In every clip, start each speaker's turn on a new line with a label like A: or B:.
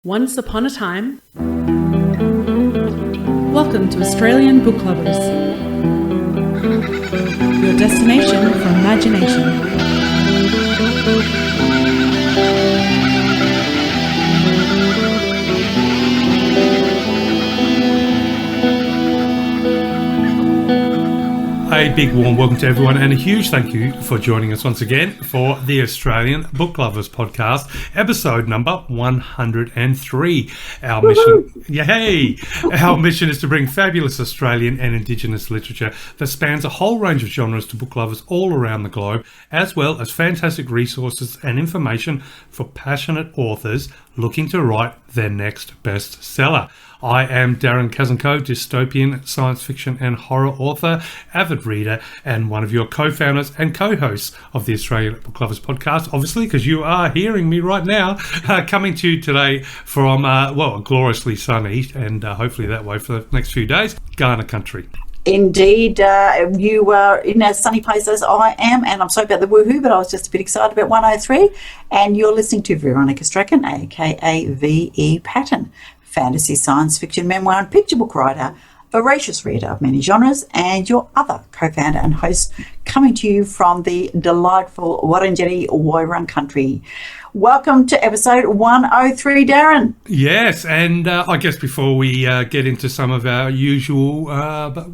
A: Once upon a time. Welcome to Australian Book Lovers, your destination for imagination.
B: A big warm welcome to everyone and a huge thank you for joining us once again for the Australian Book Lovers podcast, episode number 103. Our mission is to bring fabulous Australian and Indigenous literature that spans a whole range of genres to book lovers all around the globe, as well as fantastic resources and information for passionate authors looking to write their next bestseller. I am Darren Kazanko, dystopian science fiction and horror author, avid reader, and one of your co-founders and co-hosts of the Australian Book Lovers podcast, obviously, because you are hearing me right now, coming to you today from, a gloriously sunny, and hopefully that way for the next few days, Ghana country.
C: Indeed, you are in as sunny place as I am, and I'm sorry about the woohoo, but I was just a bit excited about 103, and you're listening to Veronica Strachan, aka V.E. Patton, fantasy, science fiction, memoir and picture book writer, voracious reader of many genres, and your other co-founder and host, coming to you from the delightful Wurundjeri Woiwurrung country. Welcome to episode 103, Darren.
B: Yes, and I guess before we get into some of our usual,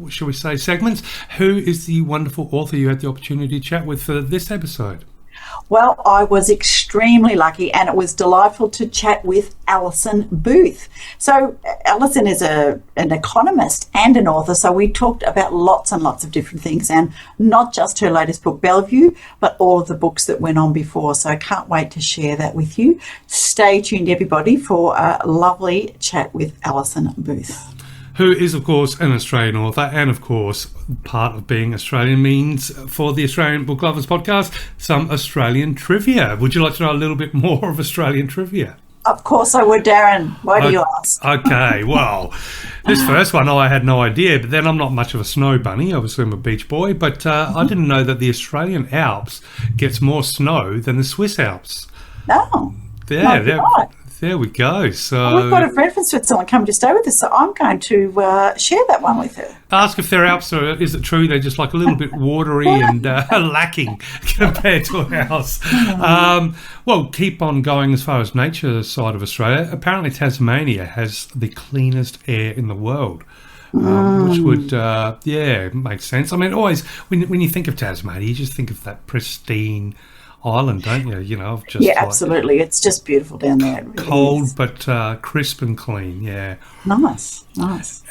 B: shall we say, segments, who is the wonderful author you had the opportunity to chat with for this episode?
C: Well, I was extremely lucky, and it was delightful to chat with Alison Booth. So Alison is an economist and an author, so we talked about lots and lots of different things, and not just her latest book, Bellevue, but all of the books that went on before. So I can't wait to share that with you. Stay tuned, everybody, for a lovely chat with Alison Booth,
B: who is, of course, an Australian author, and, of course, part of being Australian means, for the Australian Book Lovers podcast, some Australian trivia. Would you like to know a little bit more of Australian trivia?
C: Of course I would, Darren. Why do you ask?
B: Okay, well, this first one I had no idea, but then I'm not much of a snow bunny. Obviously, I'm a beach boy, but I didn't know that the Australian Alps gets more snow than the Swiss Alps.
C: Oh,
B: There we go. So
C: we've got a friend from Switzerland coming to stay with us, so I'm going to share that one with her.
B: Ask if their Alps are, is it true, they're just like a little bit watery and lacking compared to ours. Well, keep on going as far as nature side of Australia. Apparently Tasmania has the cleanest air in the world. Which would, make sense. I mean, always, when you think of Tasmania, you just think of that pristine island, don't you? You know, just
C: absolutely. It's just beautiful down there. It really
B: cold,
C: is.
B: But crisp and clean. Yeah,
C: nice.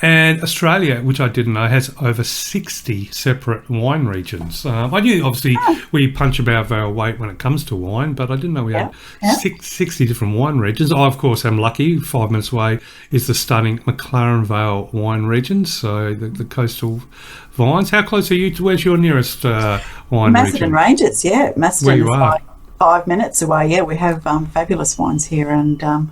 B: And Australia, which I didn't know, has over 60 separate wine regions. I knew, obviously, we punch above our weight when it comes to wine, but I didn't know we had 60 different wine regions. I, of course, am lucky. 5 minutes away is the stunning McLaren Vale wine region, so the coastal vines. How close are you to, where's your nearest wine
C: Macedon
B: region?
C: Ranges, yeah. Macedon
B: where you
C: is
B: are?
C: like 5 minutes away. Yeah, we have fabulous wines here, and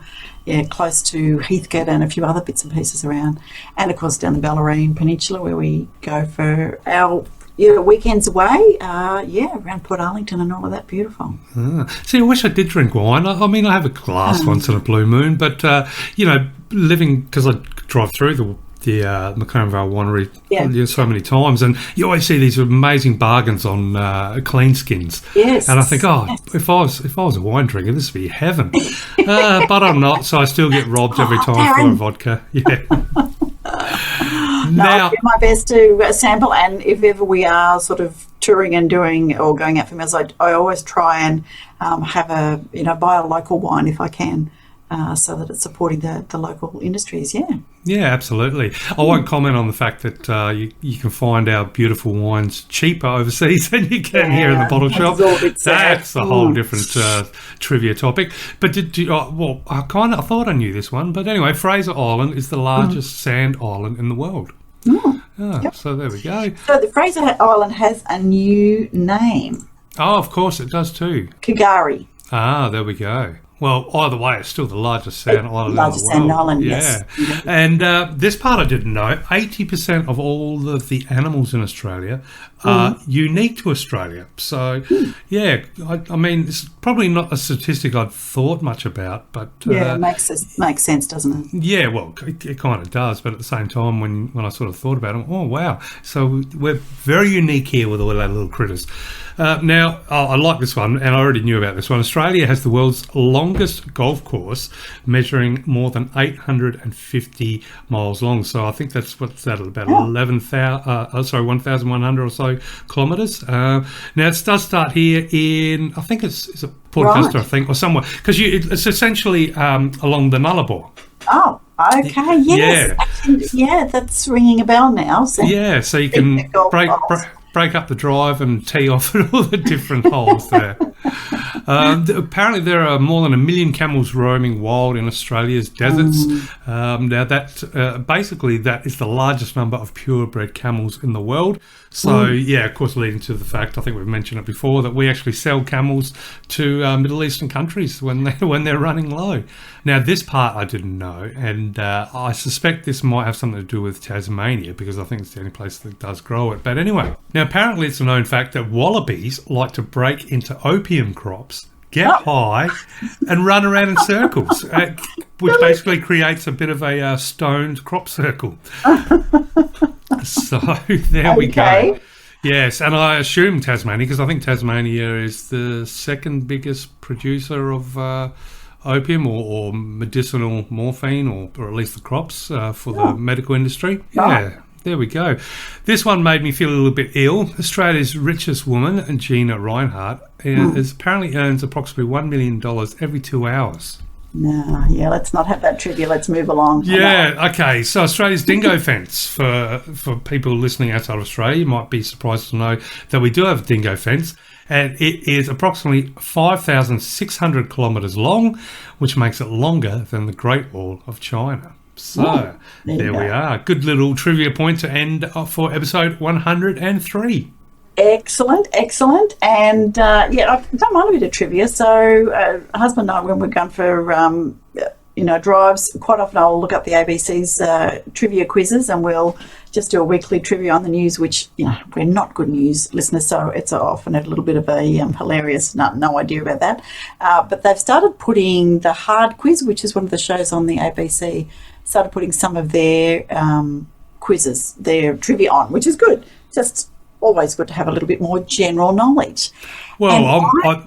C: close to Heathcote and a few other bits and pieces around. And, of course, down the Bellarine Peninsula, where we go for our weekends away, around Port Arlington and all of that. Beautiful.
B: See, I wish I did drink wine. I mean, I have a glass once in a blue moon, but, living, because I drive through the McLaren Vale Winery so many times, and you always see these amazing bargains on clean skins.
C: Yes.
B: And I think, if I was a wine drinker, this would be heaven. But I'm not, so I still get robbed every time for a vodka. Yeah.
C: I'll do my best to sample, and if ever we are sort of touring and doing or going out for meals, I always try and buy a local wine if I can. So that it's supporting the local industries,
B: Yeah, absolutely. I won't comment on the fact that you can find our beautiful wines cheaper overseas than you can here in the bottle shop. That's a whole different trivia topic. But I thought I knew this one. But anyway, Fraser Island is the largest sand island in the world. So there we go.
C: So the Fraser Island has a new name.
B: Oh, of course it does too.
C: K'gari.
B: Ah, there we go. Well, either way, it's still the largest sand island in the world.
C: Sand island,
B: yes.
C: Yeah.
B: And this part I didn't know, 80% of all of the animals in Australia are unique to Australia. So, I mean, it's probably probably not a statistic I'd thought much about, but
C: Yeah, it makes sense, doesn't it?
B: yeah, well, it kind of does. But at the same time, when I sort of thought about it, oh wow! So we're very unique here with all our little critters. Now, I like this one, and I already knew about this one. Australia has the world's longest golf course, measuring more than 850 miles long. So I think what's that, about 1,100 or so kilometres. Now, it does start here in, I think it's Port Augusta, I think, or somewhere, because it's essentially along the Nullarbor.
C: Oh, okay, yes. Yeah, that's ringing a bell now. So
B: yeah, so you can break up the drive and tee off at all the different holes there. Apparently there are more than 1 million camels roaming wild in Australia's deserts. Now that basically that is the largest number of purebred camels in the world. So yeah, of course, leading to the fact, I think we've mentioned it before, that we actually sell camels to Middle Eastern countries when they're running low. Now this part I didn't know, and I suspect this might have something to do with Tasmania, because I think it's the only place that does grow it. But anyway, now apparently it's a known fact that wallabies like to break into opium crops, get high, and run around in circles, which basically creates a bit of a stoned crop circle. So there we go. Yes, and I assume Tasmania, because I think Tasmania is the second biggest producer of opium or medicinal morphine, or at least the crops for the medical industry. Yeah. There we go. This one made me feel a little bit ill. Australia's richest woman, Gina Reinhardt, apparently earns approximately $1 million every 2 hours.
C: No, yeah, let's not have that trivia. Let's move along.
B: Yeah, okay. So Australia's dingo fence, for people listening outside of Australia, you might be surprised to know that we do have a dingo fence, and it is approximately 5,600 kilometres long, which makes it longer than the Great Wall of China. So there we are. Good little trivia point to end for episode 103.
C: Excellent. And yeah, I don't mind a bit of trivia. So husband and I, when we're going for drives, quite often I'll look up the ABC's trivia quizzes, and we'll just do a weekly trivia on the news, which, we're not good news listeners, so it's often a little bit of a hilarious, no idea about that. But they've started putting the hard quiz, which is one of the shows on the ABC, started putting some of their quizzes, their trivia on, which is good. Just always good to have a little bit more general knowledge.
B: Well, I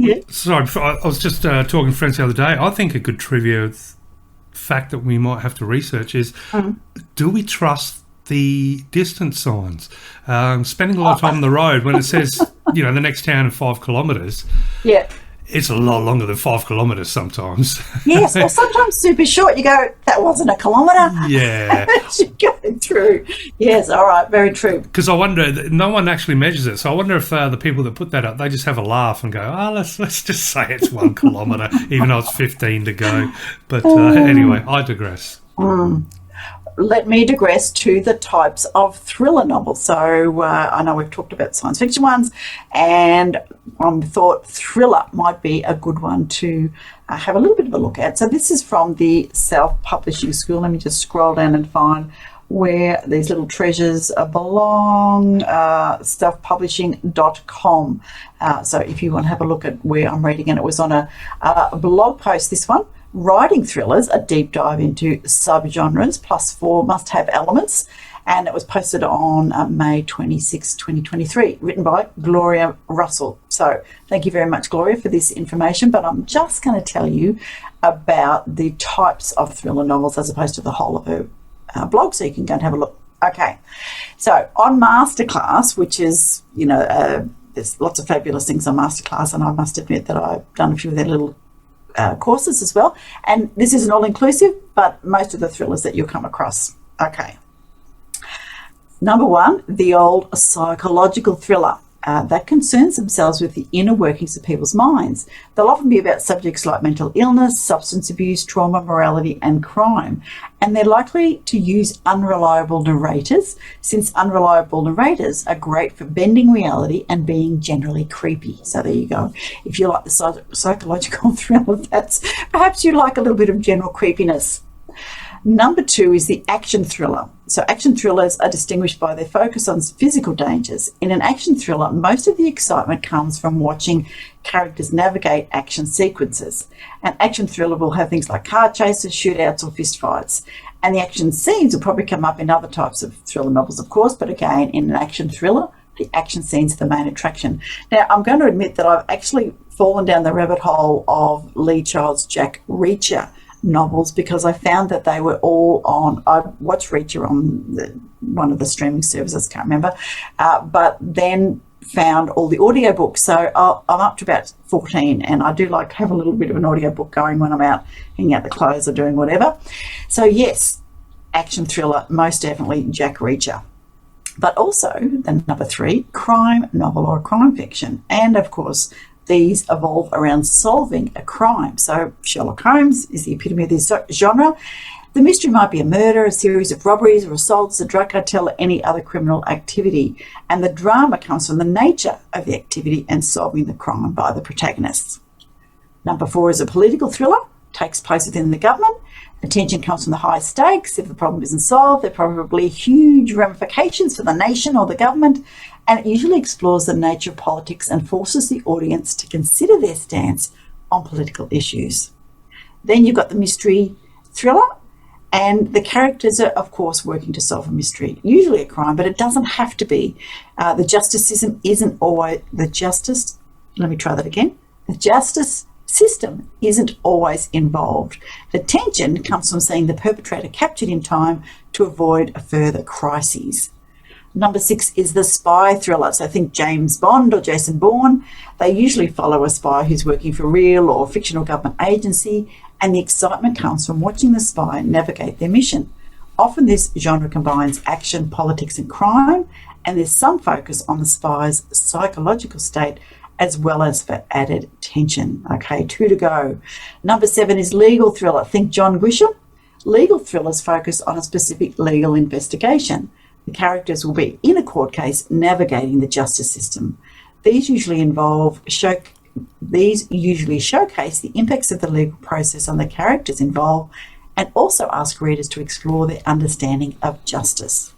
B: was just talking to friends the other day. I think a good trivia fact that we might have to research is, do we trust the distance signs? Spending a lot of time on the road, when it says, the next town in 5 kilometres, it's a lot longer than 5 kilometres sometimes.
C: Yes, or sometimes super short. You go, that wasn't a kilometre.
B: Yeah.
C: You're going through. Yes, all right, very true.
B: Because I wonder, no one actually measures it, so I wonder if the people that put that up, they just have a laugh and go, let's just say it's 1 kilometre, even though it's 15 to go. But anyway, I digress.
C: Let me digress to the types of thriller novels. So I know we've talked about science fiction ones, and I thought thriller might be a good one to have a little bit of a look at. So this is from the Self-Publishing School. Let me just scroll down and find where these little treasures belong. Selfpublishing.com. So if you want to have a look at where I'm reading, and it was on a blog post, this one. Writing Thrillers, a deep dive into subgenres plus 4 must-have elements, and it was posted on May 26, 2023, written by Gloria Russell. So thank you very much, Gloria, for this information, but I'm just going to tell you about the types of thriller novels as opposed to the whole of her blog, so you can go and have a look. Okay, so on Masterclass, which is, there's lots of fabulous things on Masterclass, and I must admit that I've done a few of their little courses as well, and this isn't all inclusive, but most of the thrillers that you'll come across. Okay, number 1, the old psychological thriller that concerns themselves with the inner workings of people's minds. They'll often be about subjects like mental illness, substance abuse, trauma, morality, and crime, and they're likely to use unreliable narrators, since unreliable narrators are great for bending reality and being generally creepy. So there you go. If you like the psychological thriller, that's perhaps you like a little bit of general creepiness. Number 2 is the action thriller. So action thrillers are distinguished by their focus on physical dangers. In an action thriller, most of the excitement comes from watching characters navigate action sequences. An action thriller will have things like car chases, shootouts, or fistfights. And the action scenes will probably come up in other types of thriller novels, of course, but again, in an action thriller, the action scenes are the main attraction. Now, I'm going to admit that I've actually fallen down the rabbit hole of Lee Child's Jack Reacher novels because I found that they were all on, I watched Reacher on one of the streaming services, can't remember, but then found all the audiobooks. So I'm up to about 14, and I do like to have a little bit of an audiobook going when I'm out hanging out the clothes or doing whatever. So yes, action thriller, most definitely Jack Reacher. But also, the number 3, crime novel or crime fiction. And of course, these evolve around solving a crime. So Sherlock Holmes is the epitome of this genre. The mystery might be a murder, a series of robberies or assaults, a drug cartel, or any other criminal activity. And the drama comes from the nature of the activity and solving the crime by the protagonists. Number 4 is a political thriller, takes place within the government. The tension comes from the high stakes. If the problem isn't solved, there are probably huge ramifications for the nation or the government, and it usually explores the nature of politics and forces the audience to consider their stance on political issues. Then you've got the mystery thriller, and the characters are, of course, working to solve a mystery, usually a crime, but it doesn't have to be. The justice system isn't always the justice. Let me try that again. The justice system isn't always involved. The tension comes from seeing the perpetrator captured in time to avoid a further crises. Number 6 is the spy thriller. So think James Bond or Jason Bourne. They usually follow a spy who's working for real or fictional government agency, and the excitement comes from watching the spy navigate their mission. Often this genre combines action, politics and crime, and there's some focus on the spy's psychological state as well as for added tension. Okay, 2 to go. Number 7 is legal thriller. Think John Grisham. Legal thrillers focus on a specific legal investigation. The characters will be in a court case navigating the justice system. These usually showcase the impacts of the legal process on the characters involved and also ask readers to explore their understanding of justice.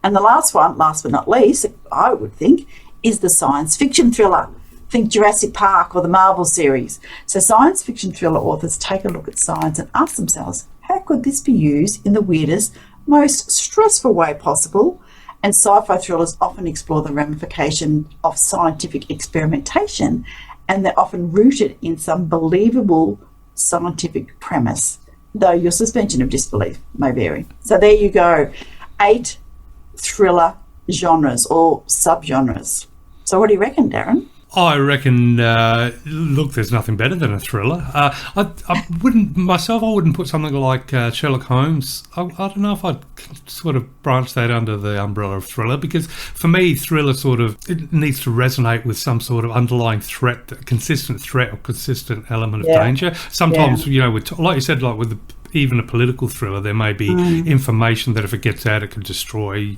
C: And the last one, last but not least, I would think, is the science fiction thriller. Think Jurassic Park or the Marvel series. So science fiction thriller authors take a look at science and ask themselves, how could this be used in the weirdest, most stressful way possible? And sci-fi thrillers often explore the ramification of scientific experimentation, and they're often rooted in some believable scientific premise, though your suspension of disbelief may vary. So there you go, 8 thriller genres or subgenres. So what do you reckon, Darren?
B: I reckon, look, there's nothing better than a thriller. I wouldn't put something like Sherlock Holmes. I don't know if I'd sort of branch that under the umbrella of thriller, because for me, thriller it needs to resonate with some sort of underlying threat, consistent threat or consistent element of danger. Sometimes, like you said, like with even a political thriller, there may be information that if it gets out, it can destroy,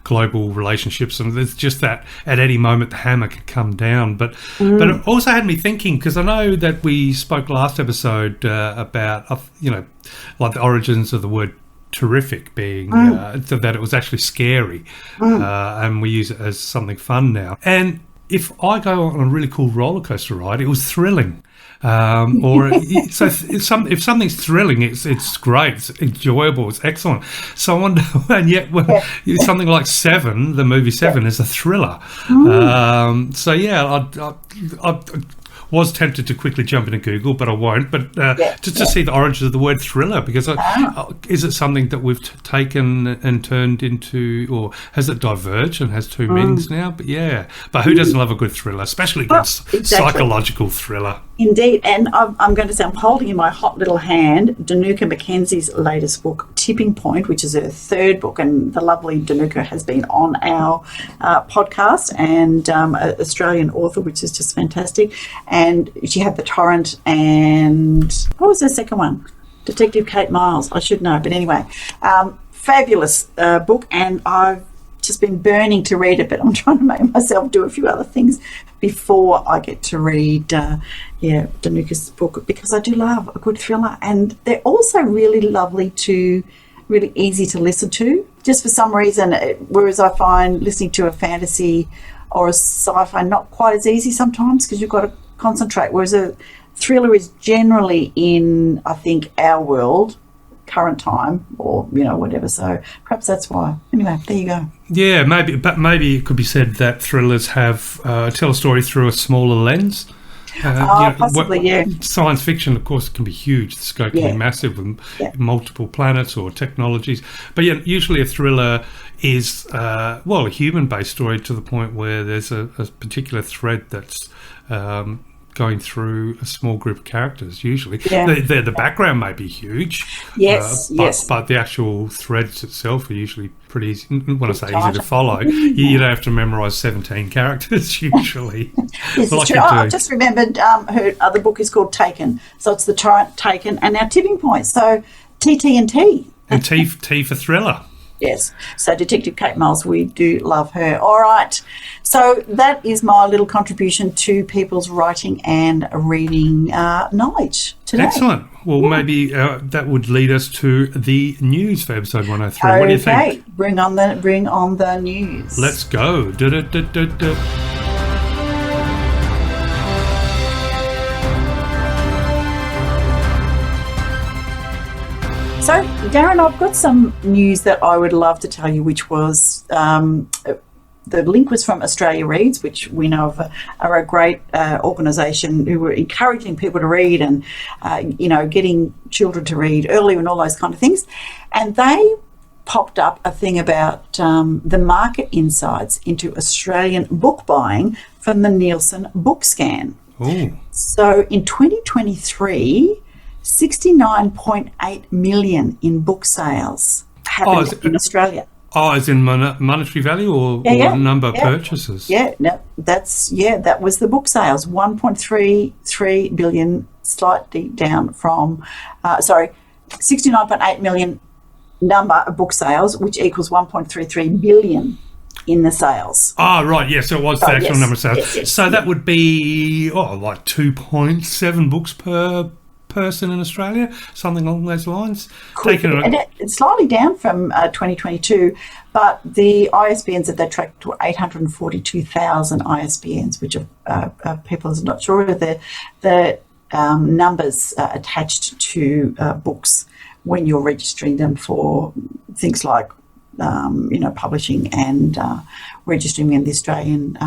B: global relationships, and there's just that at any moment the hammer could come down. But it also had me thinking, because I know that we spoke last episode about like the origins of the word terrific being that it was actually scary, and we use it as something fun now. And if I go on a really cool roller coaster ride, it was thrilling. If something's thrilling, it's great, it's enjoyable, it's excellent. So I wonder, and yet something like Seven, the movie Seven, is a thriller. I was tempted to quickly jump into Google, but I won't. But just to see the origins of the word thriller, because is it something that we've taken and turned into, or has it diverged and has 2 meanings now? But who doesn't love a good thriller, especially good psychological thriller?
C: Indeed, and I'm going to say I'm holding in my hot little hand Danuka Mackenzie's latest book, Tipping Point, which is her 3rd book, and the lovely Danuka has been on our podcast, and an Australian author, which is just fantastic. And she had The Torrent, and what was her second one? Detective Kate Miles. I should know, but anyway, fabulous book, and I've just been burning to read it, but I'm trying to make myself do a few other things before I get to read Danuka's book, because I do love a good thriller, and they're also really really easy to listen to. Just for some reason, whereas I find listening to a fantasy or a sci-fi not quite as easy sometimes, because you've got to concentrate, whereas a thriller is generally in, I think, our world, current time, or whatever, so perhaps that's why. Anyway, there you go.
B: Yeah, maybe it could be said that thrillers have tell a story through a smaller lens.
C: Possibly.
B: Science fiction, of course, can be huge. The scope can be massive with multiple planets or technologies. But usually a thriller is a human-based story, to the point where there's a particular thread that's going through a small group of characters. Usually, the background may be huge.
C: Yes.
B: But the actual threads itself are usually pretty easy. When I say easy to follow, you don't have to memorise 17 characters usually.
C: This is true. I've just remembered her other book is called Taken. So it's The Torrent, Taken, and Our Tipping Point. So TT&T.
B: And T for thriller.
C: Yes. So Detective Kate Miles, we do love her. All right. So that is my little contribution to people's writing and reading knowledge today.
B: Excellent. Well, maybe that would lead us to the news for episode 103. What do you think?
C: Okay. Bring on the news.
B: Let's go.
C: So, Darren, I've got some news that I would love to tell you, which was the link was from Australia Reads, which we know of are a great organisation who were encouraging people to read and, getting children to read early and all those kind of things. And they popped up a thing about the market insights into Australian book buying from the Nielsen book scan.
B: Ooh.
C: So in 2023... 69.8 million in book sales happened in Australia.
B: Oh, as in monetary value or number of purchases?
C: That was the book sales. 1.33 billion, slightly down from, 69.8 million number of book sales, which equals 1.33 billion in the sales.
B: Oh, right, yes, so it was the actual number of sales.
C: Yes,
B: so that would be, like 2.7 books per person in Australia, something along those lines.
C: And it's slightly down from 2022, but the ISBNs that they tracked were 842,000 ISBNs, which are people are not sure of the numbers attached to books when you're registering them for things like publishing and registering in the Australian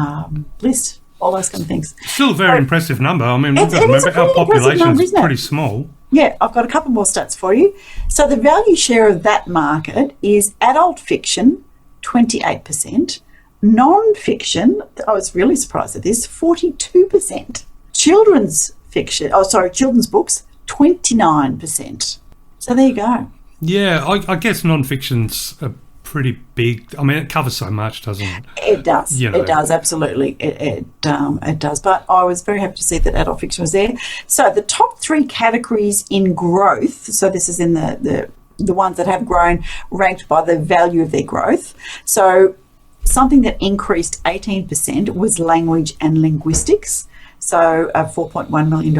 C: list. All those kind of things.
B: Still a very impressive number. I mean, we've got to remember our population is pretty small.
C: Yeah, I've got a couple more stats for you. So the value share of that market is adult fiction, 28%. Non-fiction, I was really surprised at this, 42%. Children's books, 29%. So there you go.
B: Yeah, I guess non-fiction's a pretty big. I mean, it covers so much, doesn't it?
C: It does. It does, absolutely. It does. But I was very happy to see that adult fiction was there. So the top three categories in growth, so this is in the ones that have grown, ranked by the value of their growth. So something that increased 18% was language and linguistics. So a $4.1 million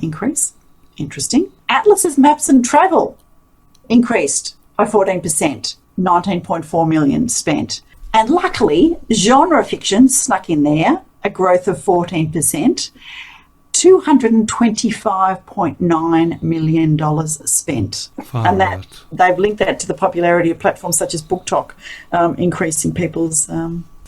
C: increase. Interesting. Atlas's maps and travel increased by 14%. 19.4 million spent. And luckily, genre fiction snuck in there, a growth of 14%, $225.9 million spent. And that they've linked that to the popularity of platforms such as BookTok, increasing people's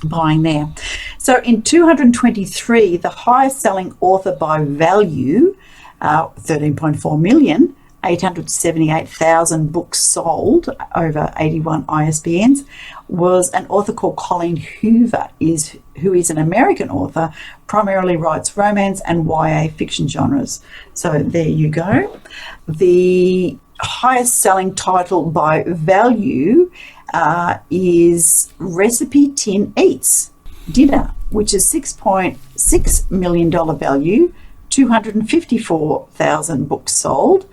C: buying there. So in 223, the highest selling author by value, 13.4 million, 878,000 books sold, over 81 ISBNs, was an author called Colleen Hoover, who is an American author, primarily writes romance and YA fiction genres. So there you go. The highest selling title by value is Recipe Tin Eats Dinner, which is $6.6 million value, 254,000 books sold.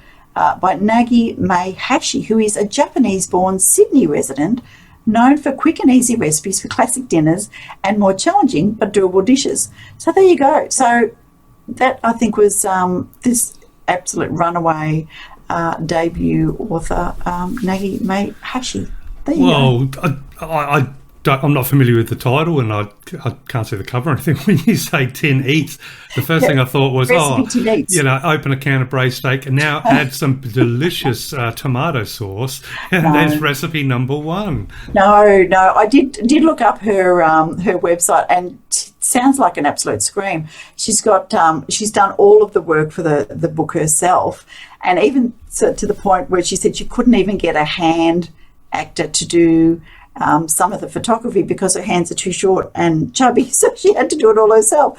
C: By Nagi Mai Hashi, who is a Japanese-born Sydney resident known for quick and easy recipes for classic dinners and more challenging but doable dishes. So there you go. So that, I think, was this absolute runaway debut author, Nagi May Hashi. There you go.
B: I'm not familiar with the title, and I can't see the cover or anything. When you say Tin Eats, the first thing I thought was,
C: Tin Eats.
B: Open a can of braised steak and now add some delicious tomato sauce, and there's recipe number 1.
C: No, I did look up her website, and sounds like an absolute scream. She's got she's done all of the work for the book herself, and even to the point where she said she couldn't even get a hand actor to do some of the photography because her hands are too short and chubby, so she had to do it all herself.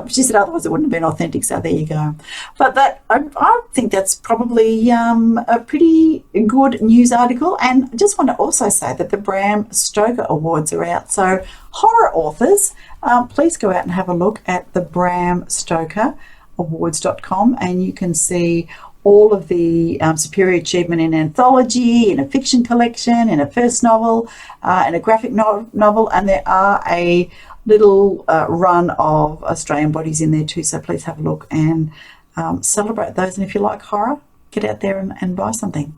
C: She said otherwise it wouldn't have been authentic, so there you go. But that I think that's probably a pretty good news article. And I just want to also say that the Bram Stoker Awards are out, so horror authors, please go out and have a look at the BramStokerAwards.com, and you can see all of the superior achievement in anthology, in a fiction collection, in a first novel, in a graphic novel, and there are a little run of Australian bodies in there too, so please have a look and celebrate those. And if you like horror, get out there and buy something.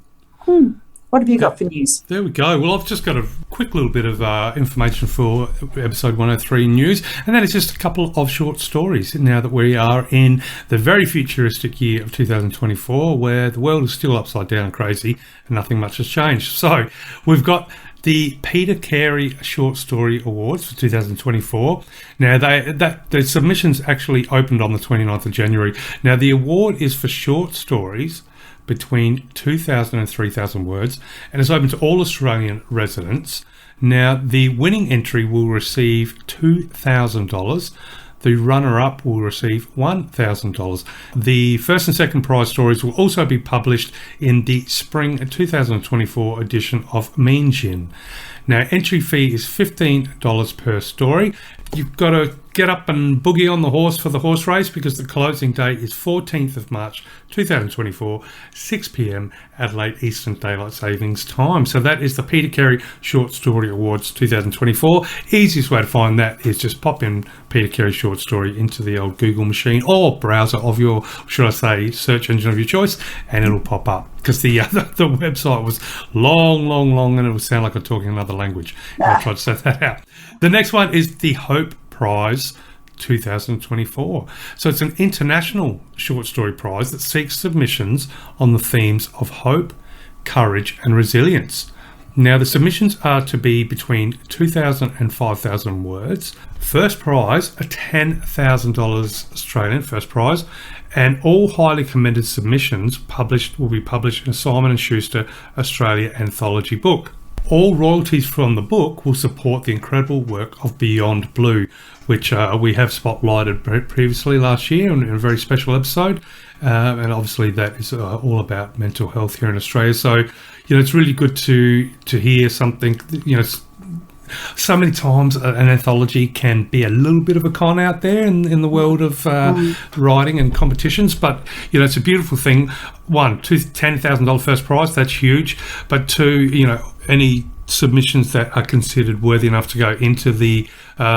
C: What have you got for news?
B: There we go. Well, I've just got a quick little bit of information for episode 103 news, and that is just a couple of short stories now that we are in the very futuristic year of 2024, where the world is still upside down and crazy and nothing much has changed. So we've got the Peter Carey Short Story Awards for 2024. Now, the submissions actually opened on the 29th of January. Now, the award is for short stories between 2,000 and 3,000 words, and it's open to all Australian residents. Now, the winning entry will receive $2,000. The runner-up will receive $1,000. The first and second prize stories will also be published in the spring 2024 edition of Mean Gin. Now, entry fee is $15 per story. You've got to get up and boogie on the horse for the horse race, because the closing date is 14th of March 2024, 6 p.m. Adelaide Eastern Daylight Savings Time. So that is the Peter Carey Short Story Awards 2024. Easiest way to find that is just pop in Peter Carey Short Story into the old Google machine or browser of your, should I say, search engine of your choice, and it'll pop up. Because the website was long, and it would sound like I'm talking another language. I tried to set that out. The next one is the Hope Prize 2024. So it's an international short story prize that seeks submissions on the themes of hope, courage and resilience. Now, the submissions are to be between 2,000 and 5,000 words. First prize, a $10,000 Australian first prize, and all highly commended submissions will be published in a Simon & Schuster Australia anthology book. All royalties from the book will support the incredible work of Beyond Blue, which we have spotlighted previously last year in a very special episode. And obviously that is all about mental health here in Australia. So, it's really good to hear something, so many times an anthology can be a little bit of a con out there in the world of writing and competitions, but it's a beautiful thing. One, $10,000 first prize, that's huge. But two, any submissions that are considered worthy enough to go into the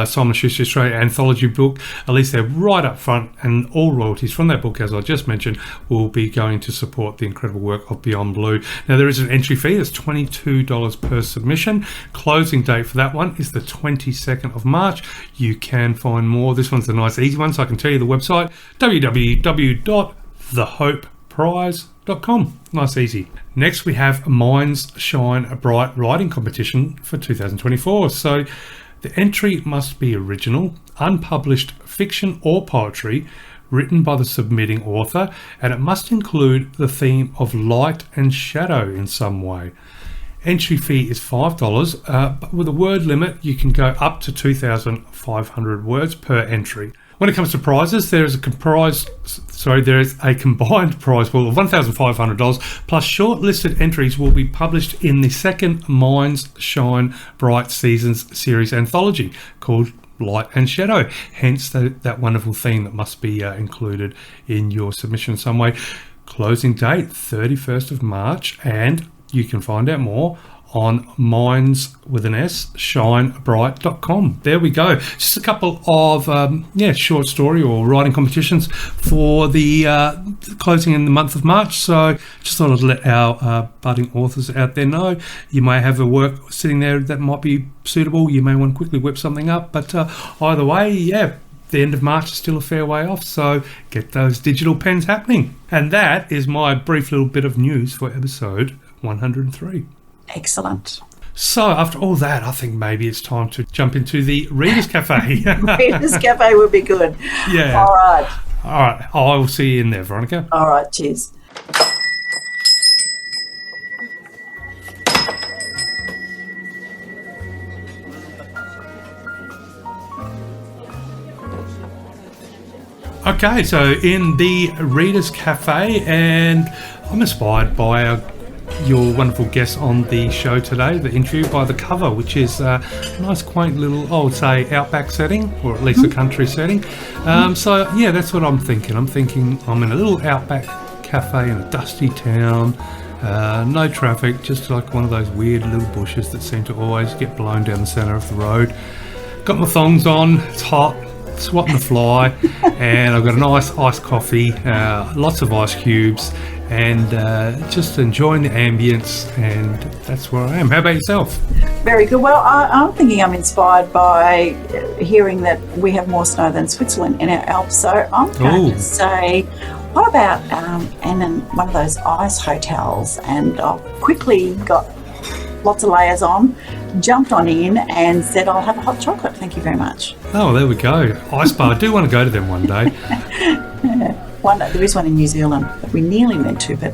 B: Simon & Schuster Australia anthology book, at least they're right up front, and all royalties from that book, as I just mentioned, will be going to support the incredible work of Beyond Blue. Now, there is an entry fee. It's $22 per submission. Closing date for that one is the 22nd of March. You can find more. This one's a nice easy one, so I can tell you the website, www.thehopeprize.com. Nice easy. Next, we have Minds Shine a Bright writing competition for 2024. So the entry must be original, unpublished fiction or poetry written by the submitting author, and it must include the theme of light and shadow in some way. Entry fee is $5, but with a word limit, you can go up to 2,500 words per entry. When it comes to prizes, there is a combined prize pool of $1,500, plus shortlisted entries will be published in the second Minds Shine Bright Seasons series anthology called Light and Shadow. Hence that wonderful theme that must be included in your submission in some way. Closing date 31st of March, and you can find out more on minds with an S, shinebright.com. There we go. Just a couple of short story or writing competitions for the closing in the month of March. So just thought I'd let our budding authors out there know you may have a work sitting there that might be suitable. You may want to quickly whip something up, but either way, the end of March is still a fair way off, so get those digital pens happening. And that is my brief little bit of news for episode 103.
C: Excellent.
B: So after all that, I think maybe it's time to jump into the Reader's Cafe.
C: Reader's Cafe would be good.
B: Yeah.
C: All right.
B: I will see you in there, Veronica.
C: All right, cheers.
B: Okay, so in the Reader's Cafe, and I'm inspired by your wonderful guest on the show today, the interview, by the cover, which is a nice, quaint little, I would say, outback setting, or at least a country setting. So, yeah, that's what I'm thinking. I'm thinking I'm in a little outback cafe in a dusty town, no traffic, just like one of those weird little bushes that seem to always get blown down the centre of the road. Got my thongs on, it's hot, swatting the fly, and I've got a nice iced coffee, lots of ice cubes, and just enjoying the ambience, and that's where I am. How about yourself?
C: Very good. Well, I'm thinking I'm inspired by hearing that we have more snow than Switzerland in our Alps, so I'm going to say, what about in one of those ice hotels, and I've quickly got lots of layers on, jumped on in and said, I'll have a hot chocolate, thank you very much.
B: Oh, there we go. Ice bar. I do want to go to them one day.
C: There is one in New Zealand that we nearly went to, but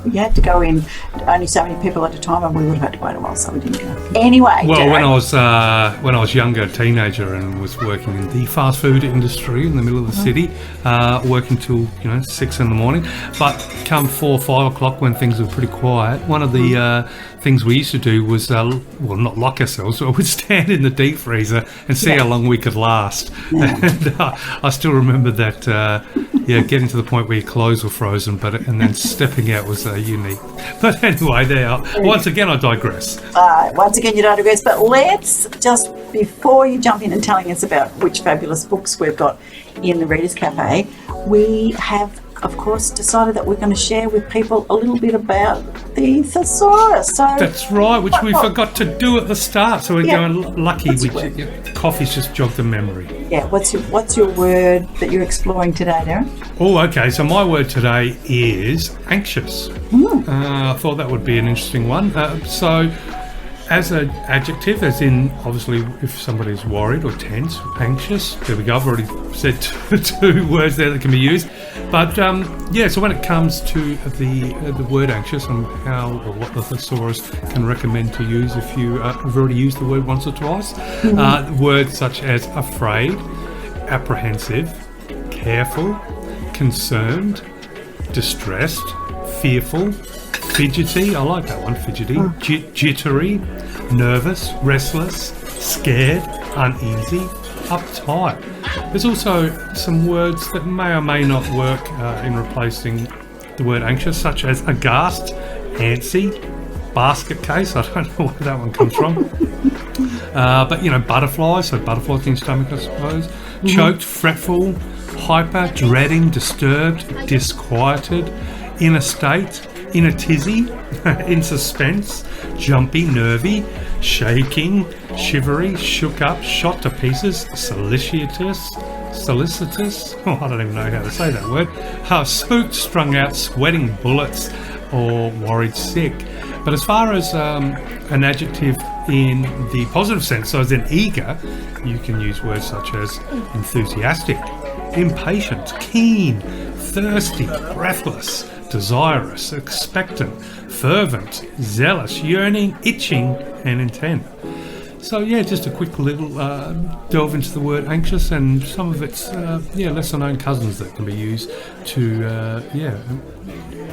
C: you had to go in only so many people at a time, and we would have had to wait a while, so we didn't go. Anyway,
B: well,
C: Darren,
B: when I was younger, teenager, and was working in the fast food industry in the middle of the city, working till 6 in the morning. But come 4 or 5 o'clock, when things were pretty quiet, one of the things we used to do was, not lock ourselves, but we'd stand in the deep freezer and see how long we could last. Yeah. And I still remember that. Getting to the point where your clothes were frozen, and then stepping out was unique. But anyway, once again, I digress.
C: Once again, you digress. But let's just, before you jump in and telling us about which fabulous books we've got in the Reader's Cafe, we have, of course, decided that we're going to share with people a little bit about the thesaurus. So
B: that's right, which we forgot to do at the start. So we're going lucky. Coffee's just jogged the memory. Yeah,
C: what's your word that you're exploring today, Darren?
B: Oh, okay. So my word today is anxious. I thought that would be an interesting one. So as an adjective, as in, obviously, if somebody's worried or tense, anxious, there we go. I've already said two words there that can be used. But, so when it comes to the word anxious and how or what the thesaurus can recommend to use if you have already used the word once or twice, words such as afraid, apprehensive, careful, concerned, distressed, fearful, fidgety, I like that one, fidgety, jittery, nervous, restless, scared, uneasy, uptight. There's also some words that may or may not work in replacing the word anxious, such as aghast, antsy, basket case, I don't know where that one comes from. But, butterflies, so butterflies in your stomach, I suppose. Choked, fretful, hyper, dreading, disturbed, disquieted, in a state, in a tizzy, in suspense, jumpy, nervy, shaking, shivery, shook up, shot to pieces, solicitous, I don't even know how to say that word, spooked, strung out, sweating bullets, or worried sick. But as far as an adjective in the positive sense, so as in eager, you can use words such as enthusiastic, impatient, keen, thirsty, breathless, desirous, expectant, fervent, zealous, yearning, itching, and intent. So just a quick little delve into the word anxious and some of its lesser known cousins that can be used to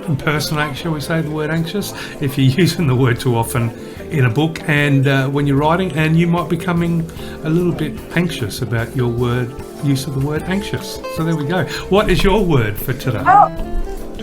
B: impersonate, shall we say, the word anxious if you're using the word too often in a book and when you're writing, and you might be becoming a little bit anxious about your use of the word anxious. So there we go. What is your word for today?
C: Well,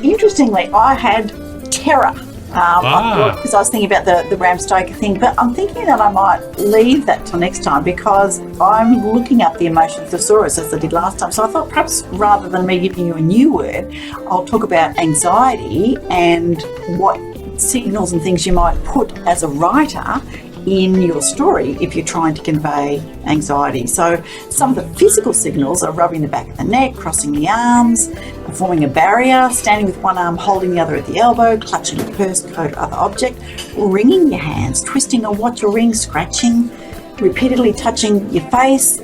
C: interestingly, I had terror. Because I was thinking about the Bram Stoker thing, but I'm thinking that I might leave that till next time because I'm looking up the emotional thesaurus as I did last time. So I thought perhaps rather than me giving you a new word, I'll talk about anxiety and what signals and things you might put as a writer in your story if you're trying to convey anxiety. So some of the physical signals are rubbing the back of the neck, crossing the arms, forming a barrier, standing with one arm holding the other at the elbow, clutching a purse, coat, or other object, wringing your hands, twisting a watch or ring, scratching, repeatedly touching your face,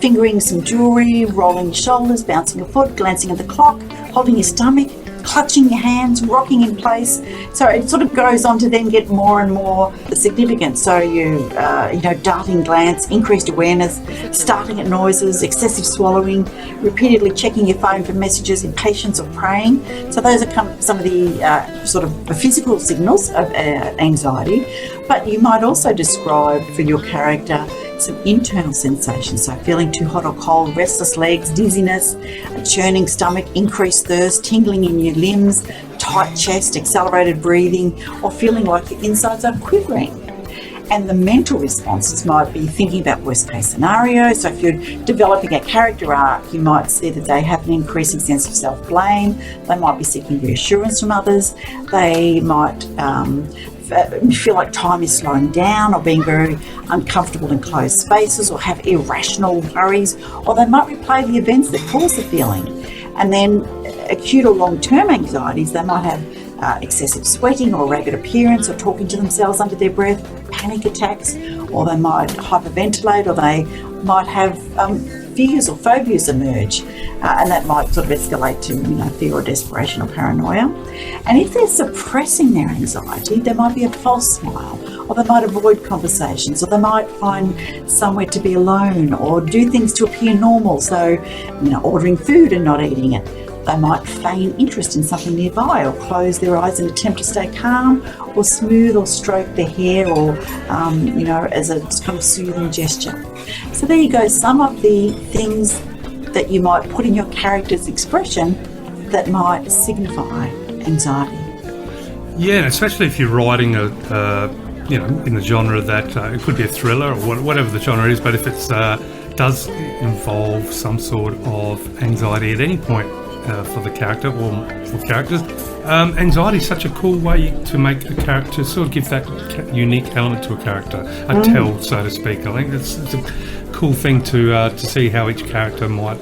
C: fingering some jewellery, rolling your shoulders, bouncing a foot, glancing at the clock, holding your stomach, clutching your hands, rocking in place. So it sort of goes on to then get more and more significant. So you darting glance, increased awareness, starting at noises, excessive swallowing, repeatedly checking your phone for messages, impatience or praying. So those are some of the sort of physical signals of anxiety. But you might also describe for your character some internal sensations, so feeling too hot or cold, restless legs, dizziness, a churning stomach, increased thirst, tingling in your limbs, tight chest, accelerated breathing, or feeling like your insides are quivering. And the mental responses might be thinking about worst case scenarios. So if you're developing a character arc, you might see that they have an increasing sense of self-blame. They might be seeking reassurance from others. They might feel like time is slowing down or being very uncomfortable in closed spaces or have irrational worries, or they might replay the events that cause the feeling. And then acute or long-term anxieties, they might have excessive sweating or ragged appearance or talking to themselves under their breath, panic attacks, or they might hyperventilate, or they might have fears or phobias emerge, and that might sort of escalate to fear or desperation or paranoia. And if they're suppressing their anxiety, there might be a false smile, or they might avoid conversations, or they might find somewhere to be alone or do things to appear normal, so ordering food and not eating it. They might feign interest in something nearby, or close their eyes and attempt to stay calm, or smooth or stroke their hair, or as a kind of soothing gesture. So there you go, some of the things that you might put in your character's expression that might signify anxiety.
B: Yeah, especially if you're writing in the genre that it could be a thriller or whatever the genre is, but if it does involve some sort of anxiety at any point for the character or for characters, anxiety is such a cool way to make a character, sort of give that unique element to a character, a tell, so to speak. I think it's a cool thing to see how each character might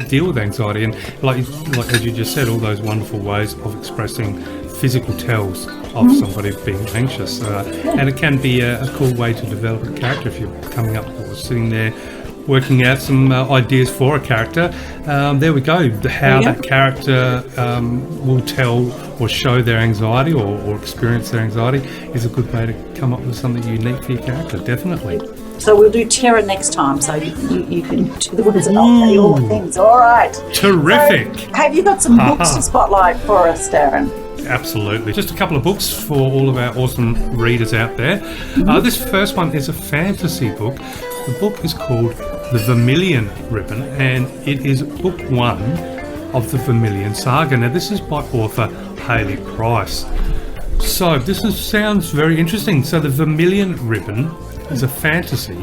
B: deal with anxiety, and like as you just said, all those wonderful ways of expressing physical tells of somebody being anxious, and it can be a cool way to develop a character if you're coming up or sitting there working out some ideas for a character. There we go. How that character will tell or show their anxiety or experience their anxiety is a good way to come up with something unique for your character, definitely.
C: So we'll do terror next time, so you can do the words and I'll tell you all the things. All right.
B: Terrific.
C: So, have you got some books to spotlight for us, Darren?
B: Absolutely. Just a couple of books for all of our awesome readers out there. This first one is a fantasy book. The book is called The Vermilion Ribbon, and it is book one of the Vermilion Saga. Now, this is by author Hayley Price. So, sounds very interesting. So, The Vermilion Ribbon is a fantasy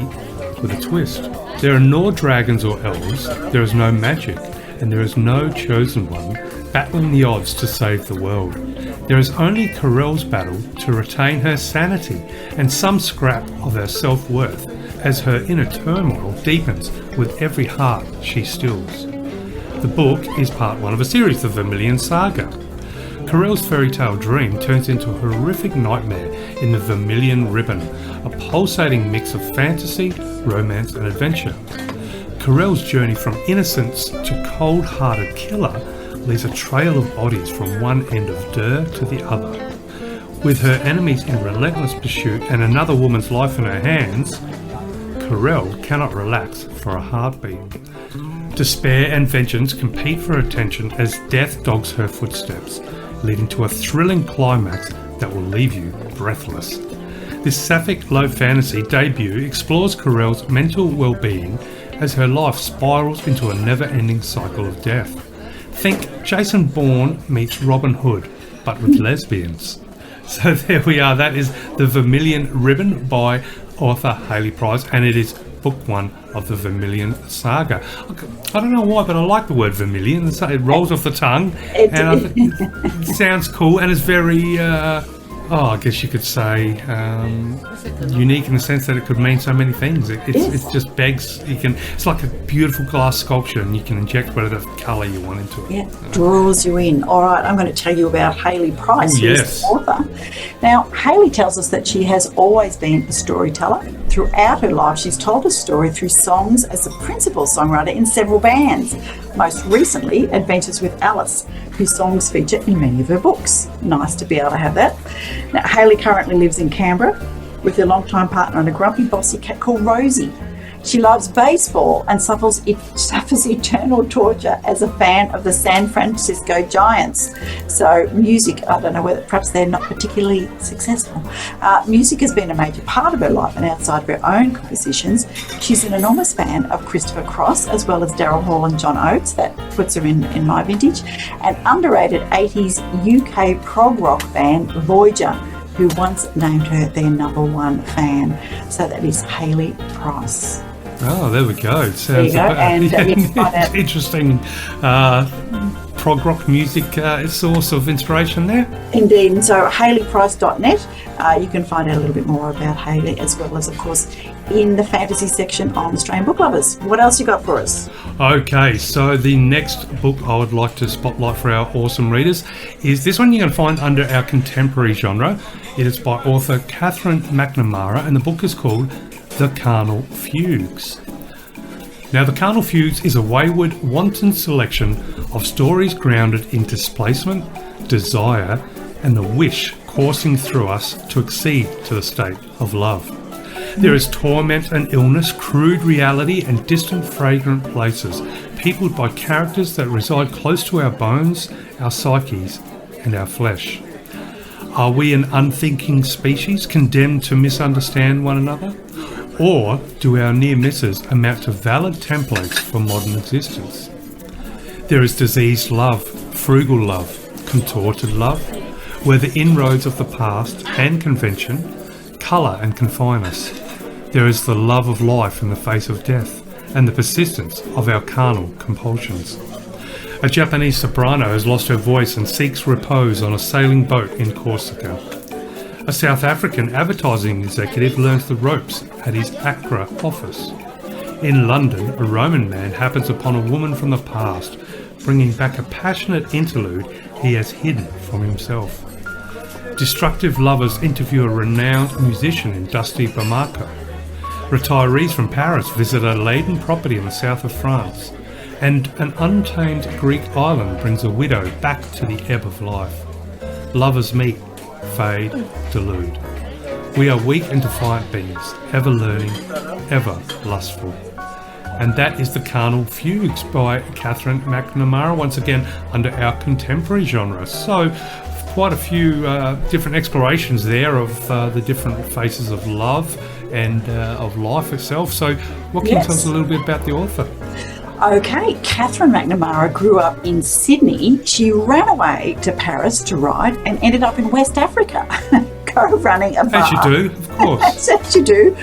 B: with a twist. There are no dragons or elves, there is no magic, and there is no chosen one battling the odds to save the world. There is only Carrel's battle to retain her sanity and some scrap of her self-worth as her inner turmoil deepens with every heart she stills. The book is part one of a series, The Vermilion Saga. Carrel's fairy tale dream turns into a horrific nightmare in the Vermilion Ribbon, a pulsating mix of fantasy, romance and adventure. Carrel's journey from innocence to cold-hearted killer leaves a trail of bodies from one end of Dur to the other. With her enemies in relentless pursuit and another woman's life in her hands, Carrel cannot relax for a heartbeat. Despair and vengeance compete for attention as death dogs her footsteps, leading to a thrilling climax that will leave you breathless. This sapphic low fantasy debut explores Carrel's mental well-being as her life spirals into a never-ending cycle of death. Think Jason Bourne meets Robin Hood, but with lesbians. So there we are. That is The Vermilion Ribbon by author Hayley Price, and it is book one of the Vermilion saga. I don't know why, but I like the word vermilion. It rolls off the tongue, and it sounds cool, and it's very, I guess you could say, unique in the sense that it could mean so many things. It just begs. It's like a beautiful glass sculpture, and you can inject whatever colour you want into it.
C: Yeah, draws you in. All right, I'm going to tell you about Hayley Price, who's the author. Now, Hayley tells us that she has always been a storyteller. Throughout her life, she's told a story through songs as the principal songwriter in several bands. Most recently, Adventures with Alice, whose songs feature in many of her books. Nice to be able to have that. Now, Hayley currently lives in Canberra with her longtime partner and a grumpy, bossy cat called Rosie. She loves baseball and suffers eternal torture as a fan of the San Francisco Giants. So music, I don't know whether perhaps they're not particularly successful. Music has been a major part of her life, and outside of her own compositions, she's an enormous fan of Christopher Cross as well as Daryl Hall and John Oates. That puts her in my vintage. And underrated 80s UK prog rock band Voyager, who once named her their #1 fan. So that is Hayley Price.
B: Oh, there we go.
C: Sounds
B: interesting prog rock music source of inspiration there.
C: Indeed. And so hayleyprice.net, you can find out a little bit more about Hayley, as well as, of course, in the fantasy section on Australian Book Lovers. What else you got for us?
B: Okay, so the next book I would like to spotlight for our awesome readers is this one. You're going to find under our contemporary genre. It is by author Catherine McNamara, and the book is called The Carnal Fugues. Now, The Carnal Fugues is a wayward, wanton selection of stories grounded in displacement, desire, and the wish coursing through us to accede to the state of love. There is torment and illness, crude reality, and distant fragrant places, peopled by characters that reside close to our bones, our psyches, and our flesh. Are we an unthinking species condemned to misunderstand one another? Or do our near misses amount to valid templates for modern existence? There is diseased love, frugal love, contorted love, where the inroads of the past and convention colour and confine us. There is the love of life in the face of death, and the persistence of our carnal compulsions. A Japanese soprano has lost her voice and seeks repose on a sailing boat in Corsica. A South African advertising executive learns the ropes at his Accra office. In London, a Roman man happens upon a woman from the past, bringing back a passionate interlude he has hidden from himself. Destructive lovers interview a renowned musician in dusty Bamako. Retirees from Paris visit a laden property in the south of France. And an untamed Greek island brings a widow back to the ebb of life. Lovers meet, fade, delude. We are weak and defiant beings, ever learning, ever lustful. And that is The Carnal Fugues by Catherine McNamara, once again under our contemporary genre. So quite a few different explorations there of the different faces of love and of life itself. So what can you tell us a little bit about the author?
C: Okay, Catherine McNamara grew up in Sydney. She ran away to Paris to write and ended up in West Africa, running a bar.
B: As you do, of course.
C: As you do,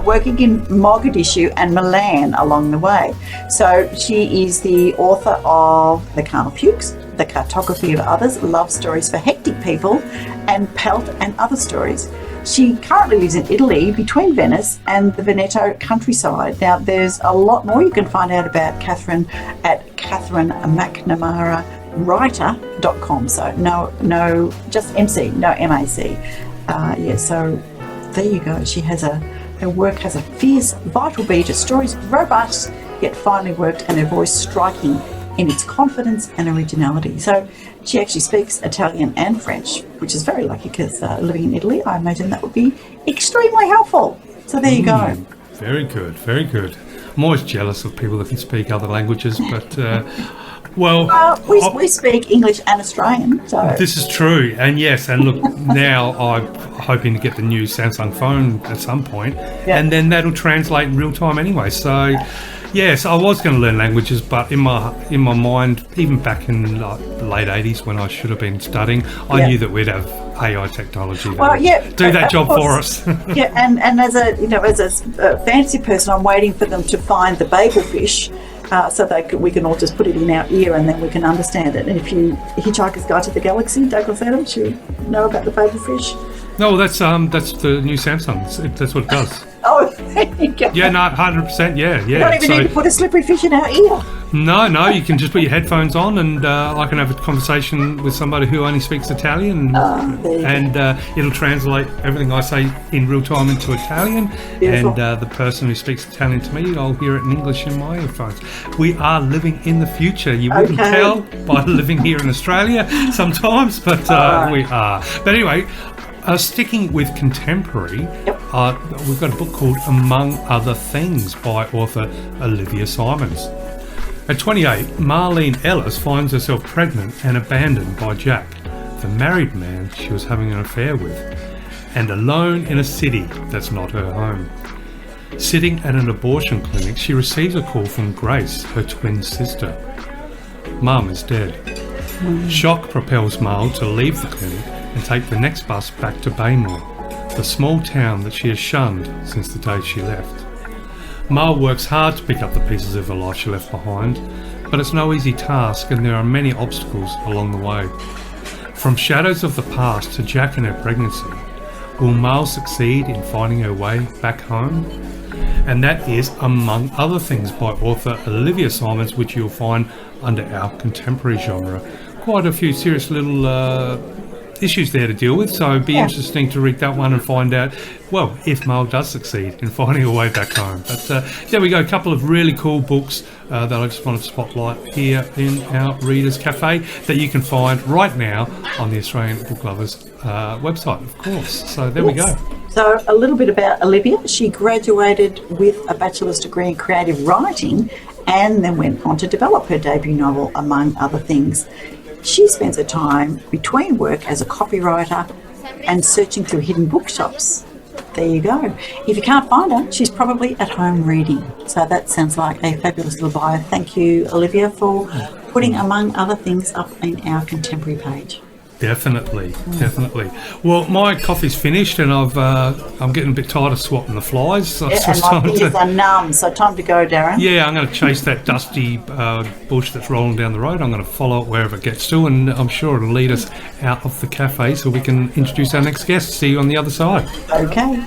C: working in Mogadishu and Milan along the way. So she is the author of The Carnal Fugues, The Cartography of Others, Love Stories for Hectic People, and Pelt and Other Stories. She currently lives in Italy between Venice and the Veneto countryside. Now, there's a lot more you can find out about Catherine at catherinemcnamarawriter.com. So no, just MC, no MAC. So there you go. She has her work has a fierce, vital beat. Her story's robust, yet finely worked, and her voice striking in its confidence and originality. So she actually speaks Italian and French, which is very lucky because living in Italy, I imagine that would be extremely helpful. So there you go.
B: Very good, very good. I'm always jealous of people that can speak other languages, but
C: we speak English and Australian. So
B: this is true, and yes, and look, now I'm hoping to get the new Samsung phone at some point, and then that'll translate in real time anyway. So. Yes, I was going to learn languages, but in my mind, even back in the late 80s when I should have been studying, I knew that we'd have AI technology.
C: Well,
B: Do that job
C: course.
B: for us.
C: Yeah, and as a fantasy person, I'm waiting for them to find the babelfish, so that we can all just put it in our ear and then we can understand it. And if you Hitchhiker's Guide to the Galaxy, Douglas Adams, you know about the babelfish?
B: No, that's the new Samsung. That's what it does.
C: Oh, there you go.
B: Yeah, no, 100%. Yeah.
C: You don't even need to put a slippery fish in our ear.
B: No, you can just put your headphones on, and I can have a conversation with somebody who only speaks Italian, and it'll translate everything I say in real time into Italian.
C: Beautiful.
B: And the person who speaks Italian to me, I'll hear it in English in my earphones. We are living in the future. You wouldn't tell by living here in Australia sometimes, but we are. But anyway. Sticking with contemporary, we've got a book called Among Other Things by author Olivia Simons. At 28, Marlene Ellis finds herself pregnant and abandoned by Jack, the married man she was having an affair with, and alone in a city that's not her home. Sitting at an abortion clinic, she receives a call from Grace, her twin sister. Mum is dead. Shock propels Mal to leave the clinic and take the next bus back to Baymore, the small town that she has shunned since the day she left. Mal works hard to pick up the pieces of her life she left behind, but it's no easy task and there are many obstacles along the way. From shadows of the past to Jack and her pregnancy, will Mal succeed in finding her way back home? And that is Among Other Things by author Olivia Simons, which you'll find under our contemporary genre. Quite a few serious little issues there to deal with, so it'd be interesting to read that one and find out, well, if Mal does succeed in finding a way back home. But there we go, a couple of really cool books that I just want to spotlight here in our Readers Cafe that you can find right now on the Australian Book Lovers website, of course. So there we go.
C: So a little bit about Olivia. She graduated with a bachelor's degree in creative writing and then went on to develop her debut novel, Among Other Things. She spends her time between work as a copywriter and searching through hidden bookshops. There you go. If you can't find her, she's probably at home reading. So that sounds like a fabulous little bio. Thank you, Olivia, for putting Among Other Things up in our contemporary page.
B: Definitely. Well, my coffee's finished and I'm getting a bit tired of swatting the flies. So
C: And my fingers are numb, so time to go, Darren.
B: Yeah, I'm going to chase that dusty bush that's rolling down the road. I'm going to follow it wherever it gets to, and I'm sure it'll lead us out of the cafe so we can introduce our next guest. See you on the other side.
C: Okay.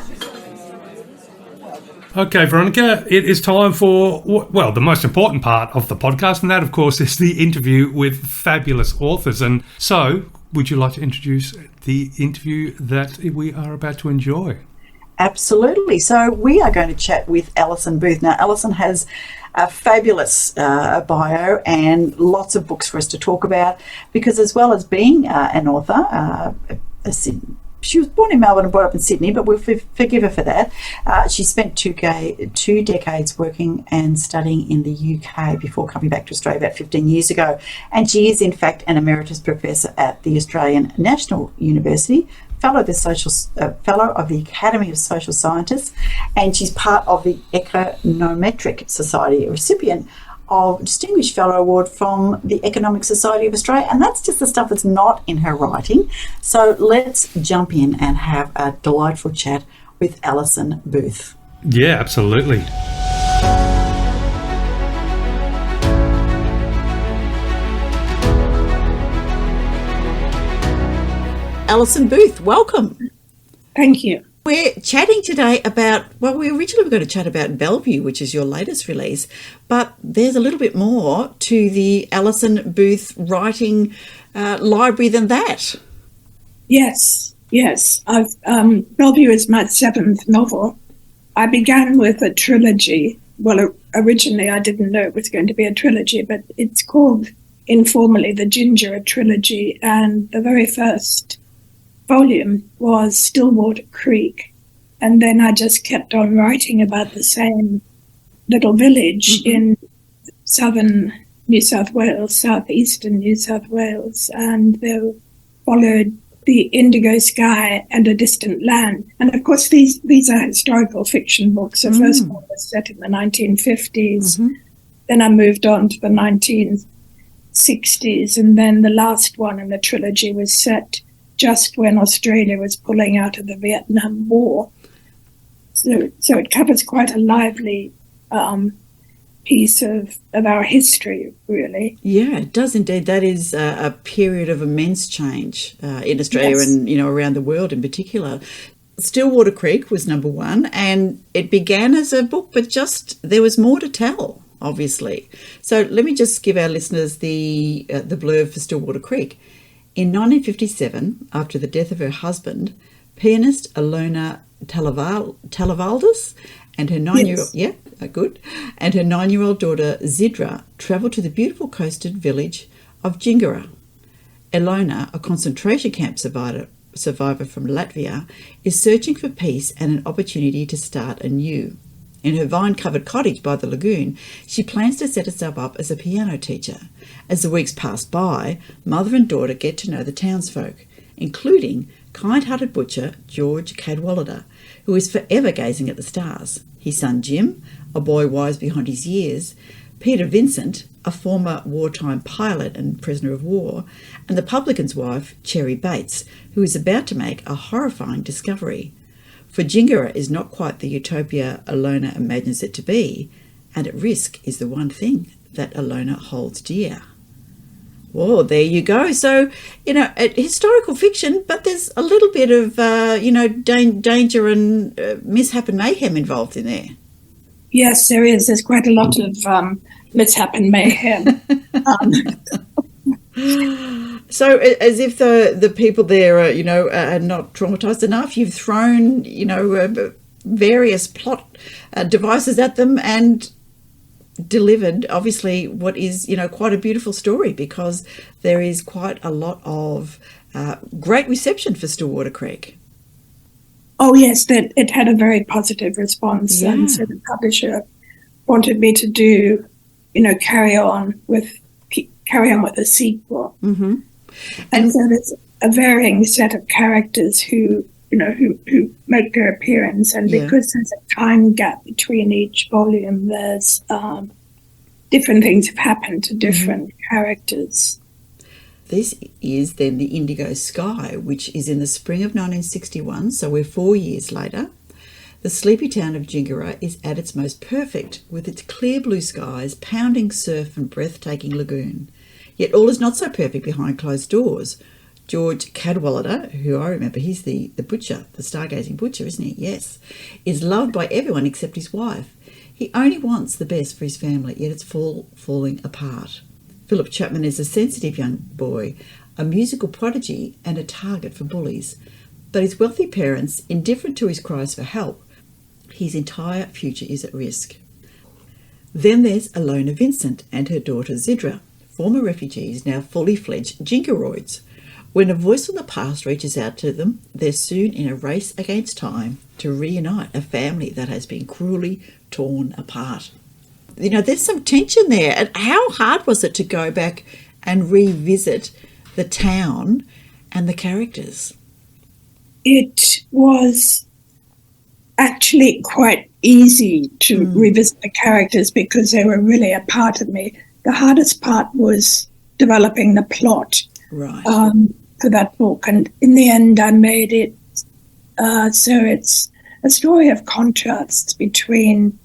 B: Okay, Veronica, it is time for, well, the most important part of the podcast, and that, of course, is the interview with fabulous authors. And so, would you like to introduce the interview that we are about to enjoy?
C: Absolutely. So we are going to chat with Alison Booth. Now, Alison has a fabulous bio and lots of books for us to talk about because as well as being an author, she was born in Melbourne and brought up in Sydney, but we'll forgive her for that. She spent two decades working and studying in the UK before coming back to Australia about 15 years ago. And she is, in fact, an emeritus professor at the Australian National University, fellow of the Academy of Social Scientists, and she's part of the Econometric Society, a recipient of Distinguished Fellow Award from the Economic Society of Australia. And that's just the stuff that's not in her writing. So let's jump in and have a delightful chat with Alison Booth.
B: Yeah, absolutely.
C: Alison Booth, welcome.
D: Thank you.
C: We're chatting today about, well, we originally were going to chat about Bellevue, which is your latest release, but there's a little bit more to the Alison Booth writing library than that.
D: Yes. Bellevue is my seventh novel. I began with a trilogy. Well, originally I didn't know it was going to be a trilogy, but it's called informally the Ginger Trilogy, and the very first volume was Stillwater Creek, and then I just kept on writing about the same little village in southern New South Wales, southeastern New South Wales, and they followed The Indigo Sky and A Distant Land. And of course these are historical fiction books. The first one was set in the 1950s, then I moved on to the 1960s, and then the last one in the trilogy was set just when Australia was pulling out of the Vietnam War. So it covers quite a lively piece of our history, really.
C: Yeah, it does indeed. That is a period of immense change in Australia and, around the world in particular. Stillwater Creek was number one, and it began as a book, but just there was more to tell, obviously. So let me just give our listeners the blurb for Stillwater Creek. In 1957, after the death of her husband, pianist Ilona Talavaldis and her 9-year-old daughter Zidra travelled to the beautiful coastal village of Gingera. Ilona, a concentration camp survivor from Latvia, is searching for peace and an opportunity to start anew. In her vine-covered cottage by the lagoon, she plans to set herself up as a piano teacher. As the weeks pass by, mother and daughter get to know the townsfolk, including kind-hearted butcher George Cadwallader, who is forever gazing at the stars, his son Jim, a boy wise behind his years, Peter Vincent, a former wartime pilot and prisoner of war, and the publican's wife, Cherry Bates, who is about to make a horrifying discovery. For Gingera is not quite the utopia Ilona imagines it to be, and at risk is the one thing that Ilona holds dear. Whoa, there you go. So, historical fiction, but there's a little bit of, danger and mishap and mayhem involved in there.
D: Yes, there is. There's quite a lot of mishap and mayhem.
C: So, as if the people there are, are not traumatised enough, you've thrown, various plot devices at them and delivered, obviously, what is, quite a beautiful story, because there is quite a lot of great reception for Stillwater Creek.
D: Oh, yes, that it had a very positive response.
C: Yeah.
D: And so the publisher wanted me to do, carry on with a sequel.
C: Mm-hmm.
D: And so there's a varying set of characters who make their appearance, and because there's a time gap between each volume, there's different things have happened to different characters.
C: This is then The Indigo Sky, which is in the spring of 1961, so we're 4 years later. The sleepy town of Gingera is at its most perfect, with its clear blue skies, pounding surf and breathtaking lagoon. Yet all is not so perfect behind closed doors. George Cadwallader, who I remember, he's the butcher, the stargazing butcher, isn't he? Yes. Is loved by everyone except his wife. He only wants the best for his family, yet it's falling apart. Philip Chapman is a sensitive young boy, a musical prodigy and a target for bullies. But his wealthy parents, indifferent to his cries for help, his entire future is at risk. Then there's Ilona Vincent and her daughter Zidra, former refugees, now fully fledged Jingeroids. When a voice from the past reaches out to them, they're soon in a race against time to reunite a family that has been cruelly torn apart. There's some tension there. And how hard was it to go back and revisit the town and the characters?
D: It was actually quite easy to revisit the characters because they were really a part of me. The hardest part was developing the plot.
C: Right.
D: For that book, and in the end I made it so it's a story of contrasts between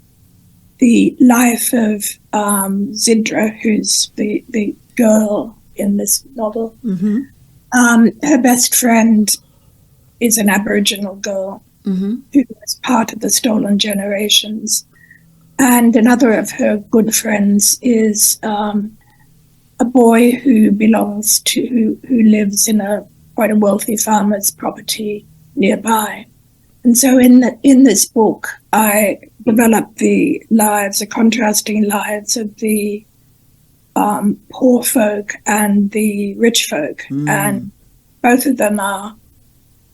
D: the life of Zidra, who's the girl in this novel.
C: Mm-hmm.
D: Her best friend is an Aboriginal girl who was part of the Stolen Generations, and another of her good friends is a boy who belongs to, who lives in quite a wealthy farmer's property nearby. And so in this book, I developed the contrasting lives of the poor folk and the rich folk. And both of them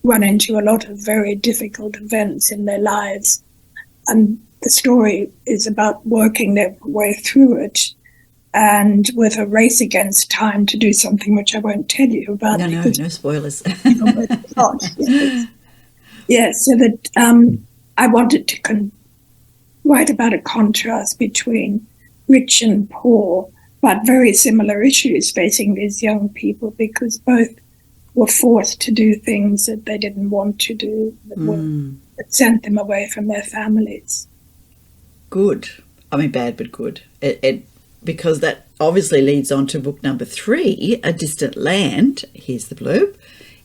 D: run into a lot of very difficult events in their lives. And the story is about working their way through it, and with a race against time to do something which I won't tell you about.
C: No spoilers.
D: Yes, so that I wanted to write about a contrast between rich and poor, but very similar issues facing these young people, because both were forced to do things that they didn't want to do, that sent them away from their families.
C: Good. I mean, bad but good. Because that obviously leads on to book number 3, A Distant Land. Here's the blurb.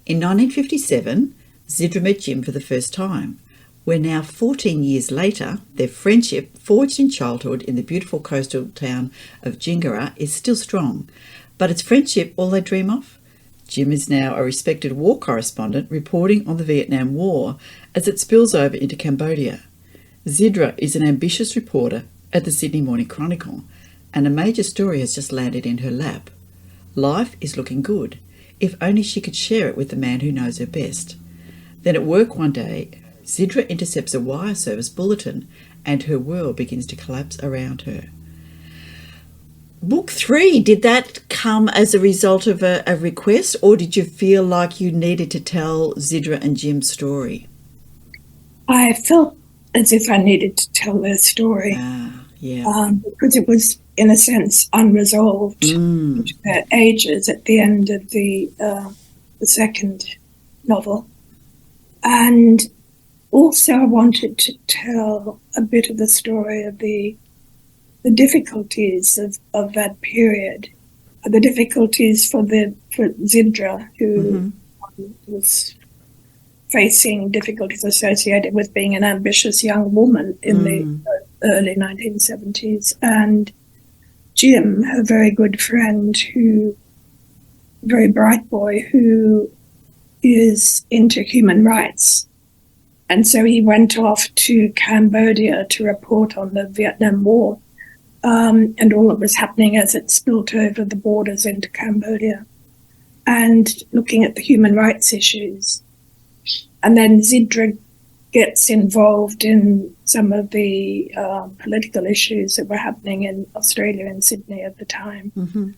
C: In 1957, Zidra met Jim for the first time. Where now 14 years later, their friendship, forged in childhood in the beautiful coastal town of Gingara, is still strong. But is friendship all they dream of? Jim is now a respected war correspondent reporting on the Vietnam War as it spills over into Cambodia. Zidra is an ambitious reporter at the Sydney Morning Chronicle, and a major story has just landed in her lap. Life is looking good, if only she could share it with the man who knows her best. Then at work one day, Zidra intercepts a wire service bulletin and her world begins to collapse around her. Book 3, did that come as a result of a request, or did you feel like you needed to tell Zidra and Jim's story?
D: I felt as if I needed to tell their story. Because it was, in a sense, unresolved to their ages at the end of the second novel. And also I wanted to tell a bit of the story of the difficulties of that period, the difficulties for Zidra, who was facing difficulties associated with being an ambitious young woman in the early 1970s, and Jim, a very good friend, very bright boy, who is into human rights. And so he went off to Cambodia to report on the Vietnam War and all that was happening as it spilt over the borders into Cambodia, and looking at the human rights issues. And then Zidra gets involved in some of the political issues that were happening in Australia and Sydney at the time.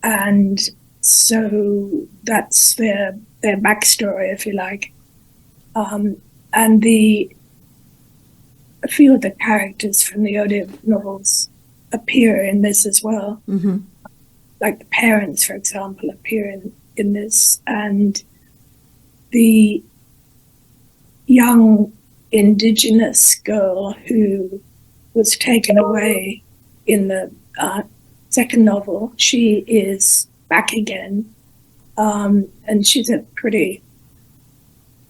D: And so that's their backstory, if you like. And a few of the characters from the audio novels appear in this as well. Like the parents, for example, appear in this, and the young Indigenous girl who was taken away in the second novel, she is back again, and she's a pretty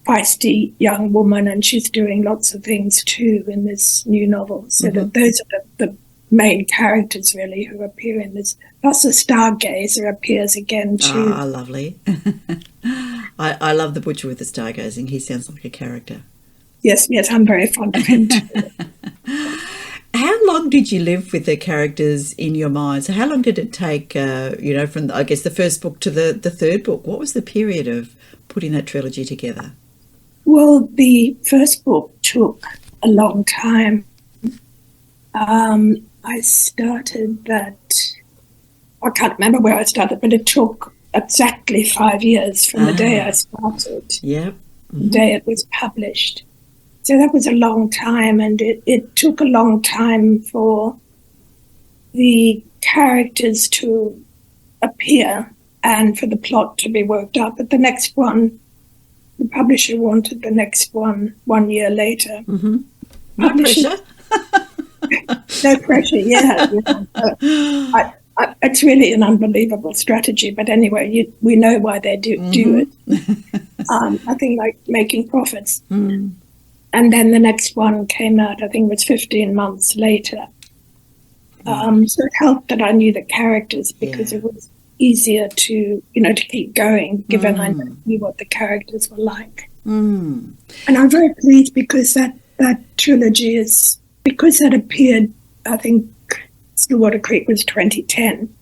D: feisty young woman, and she's doing lots of things too in this new novel. So that those are the main characters really who appear in this. Plus the stargazer appears again too.
C: Ah, lovely. I love the butcher with the stargazing. He sounds like a character.
D: Yes, I'm very fond of him too.
C: How long did you live with the characters in your mind? So how long did it take, from, I guess, the first book to the third book? What was the period of putting that trilogy together?
D: Well, the first book took a long time. I started that, I can't remember where I started, but it took exactly 5 years from the day I started, the day it was published. So that was a long time, and it took a long time for the characters to appear and for the plot to be worked out. But the next one, the publisher wanted the next one 1 year later.
C: No pressure.
D: No pressure, yeah. It's really an unbelievable strategy. But anyway, we know why they do it. I think like making profits. And then the next one came out, I think it was 15 months later. So it helped that I knew the characters, because it was easier to keep going, given I knew what the characters were like. And I'm very pleased because that trilogy is, because that appeared, I think Stillwater Creek was 2010.